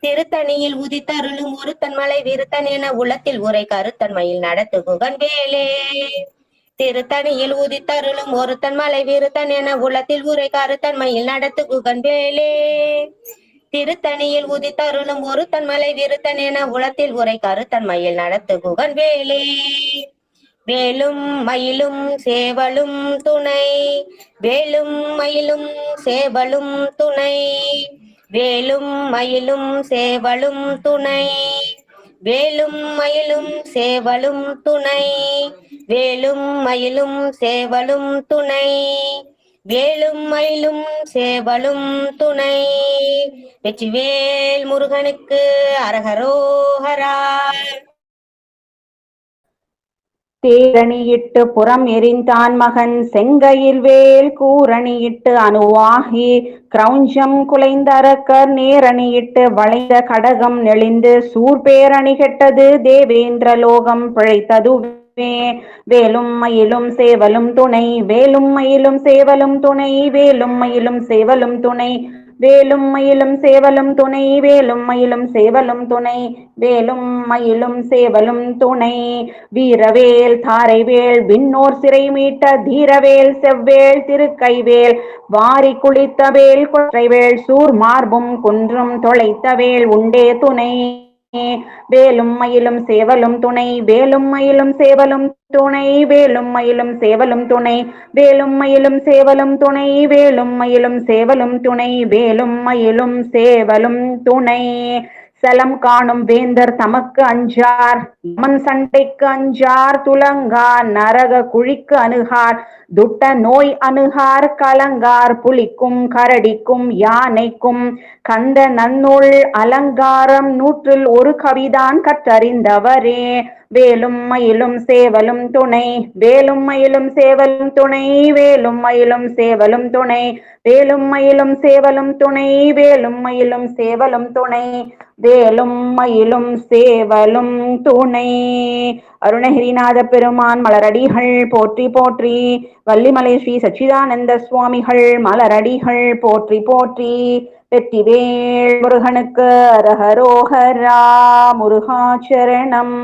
திருத்தணியில் உதித்தருளும் ஒரு தன்மலை விருத்தன் என உளத்தில் உரை கருத்தன்மையில் நடத்து குகன் வேலே. திருத்தணியில் உதித்தருளும் ஒரு தன்மலை விருத்தன் என உளத்தில் உரை கருத்தன்மையில் நடத்து குகன் வேலே. திருத்தணியில் உதித்தருளும் ஒரு தன்மலை விருத்தன் என உளத்தில் உரை கருத்தன்மையில் நடத்து குகன் வேலே. வேலும் மயிலும் சேவலும் துணை வேலும் மயிலும் சேவலும் துணை வேலும் மயிலும் சேவலும் துணை வேலும் மயிலும் சேவலும் துணை வேலும் மயிலும் சேவலும் துணை வேலும் மயிலும் சேவலும் துணை. வெற்றிவேல் முருகனுக்கு அரகரோஹரா. தேரணியிட்டு புறம் எரிந்தான் மகன் செங்கையில் வேல் கூரணியிட்டு அணுவாகி கிரௌஞ்சம் குலைந்தரக்கர் நேரணியிட்டு வளைந்த கடகம் நெளிந்து சூர்பேரணி கெட்டது தேவேந்திர லோகம் பிழைத்ததுவே. வேலும் மயிலும் சேவலும் துணை வேலும் மயிலும் சேவலும் துணை வேலும் மயிலும் சேவலும் துணை வேலும் மயிலும் சேவலும் துணை வேலும் மயிலும் சேவலும் துணை வேலும் மயிலும் சேவலும் துணை. வீரவேல் தாரைவேல் விண்ணோர் சிறை மீட்ட தீரவேல் செவ்வேல் திருக்கைவேல் வாரி குளித்த வேல் கொற்றைவேல் சூர் மார்பும் குன்றும் தொலைத்தவேல் உண்டே துணை. வேலும் மயிலும் சேவலும் துணை வேலும் மயிலும் சேவலும் துணை வேலும் மயிலும் சேவலும் துணை வேலும் மயிலும் சேவலும் துணை வேலும் மயிலும் சேவலும் துணை வேலும் மயிலும் சேவலும் துணை. சலம் காணும் வேந்தர் தமக்கு அஞ்சார் யமன் சண்டைக்கு அஞ்சார் துலங்கார் நரக குழிக்கு அணுகார் துட்ட நோய் அணுகார் கலங்கார் புலிக்கும் கரடிக்கும் யானைக்கும் கந்த நன்னூல் அலங்காரம் நூற்றில் ஒரு கவிதான் கற்றறிந்தவரே. வேலும் மயிலும் சேவலும் துணை வேலும் மயிலும் சேவலும் துணை வேலும் மயிலும் சேவலும் துணை வேலும் மயிலும் சேவலும் துணை வேலும் மயிலும் சேவலும் துணை வேலும் மயிலும் சேவலும் துணை. அருணகிரிநாத பெருமான் மலரடிகள் போற்றி போற்றி. வள்ளிமலை ஸ்ரீ சச்சிதானந்த சுவாமிகள் மலரடிகள் போற்றி போற்றி. வெற்றிவேல் முருகனுக்கு அரஹரோஹரா. முருகாச்சரணம்.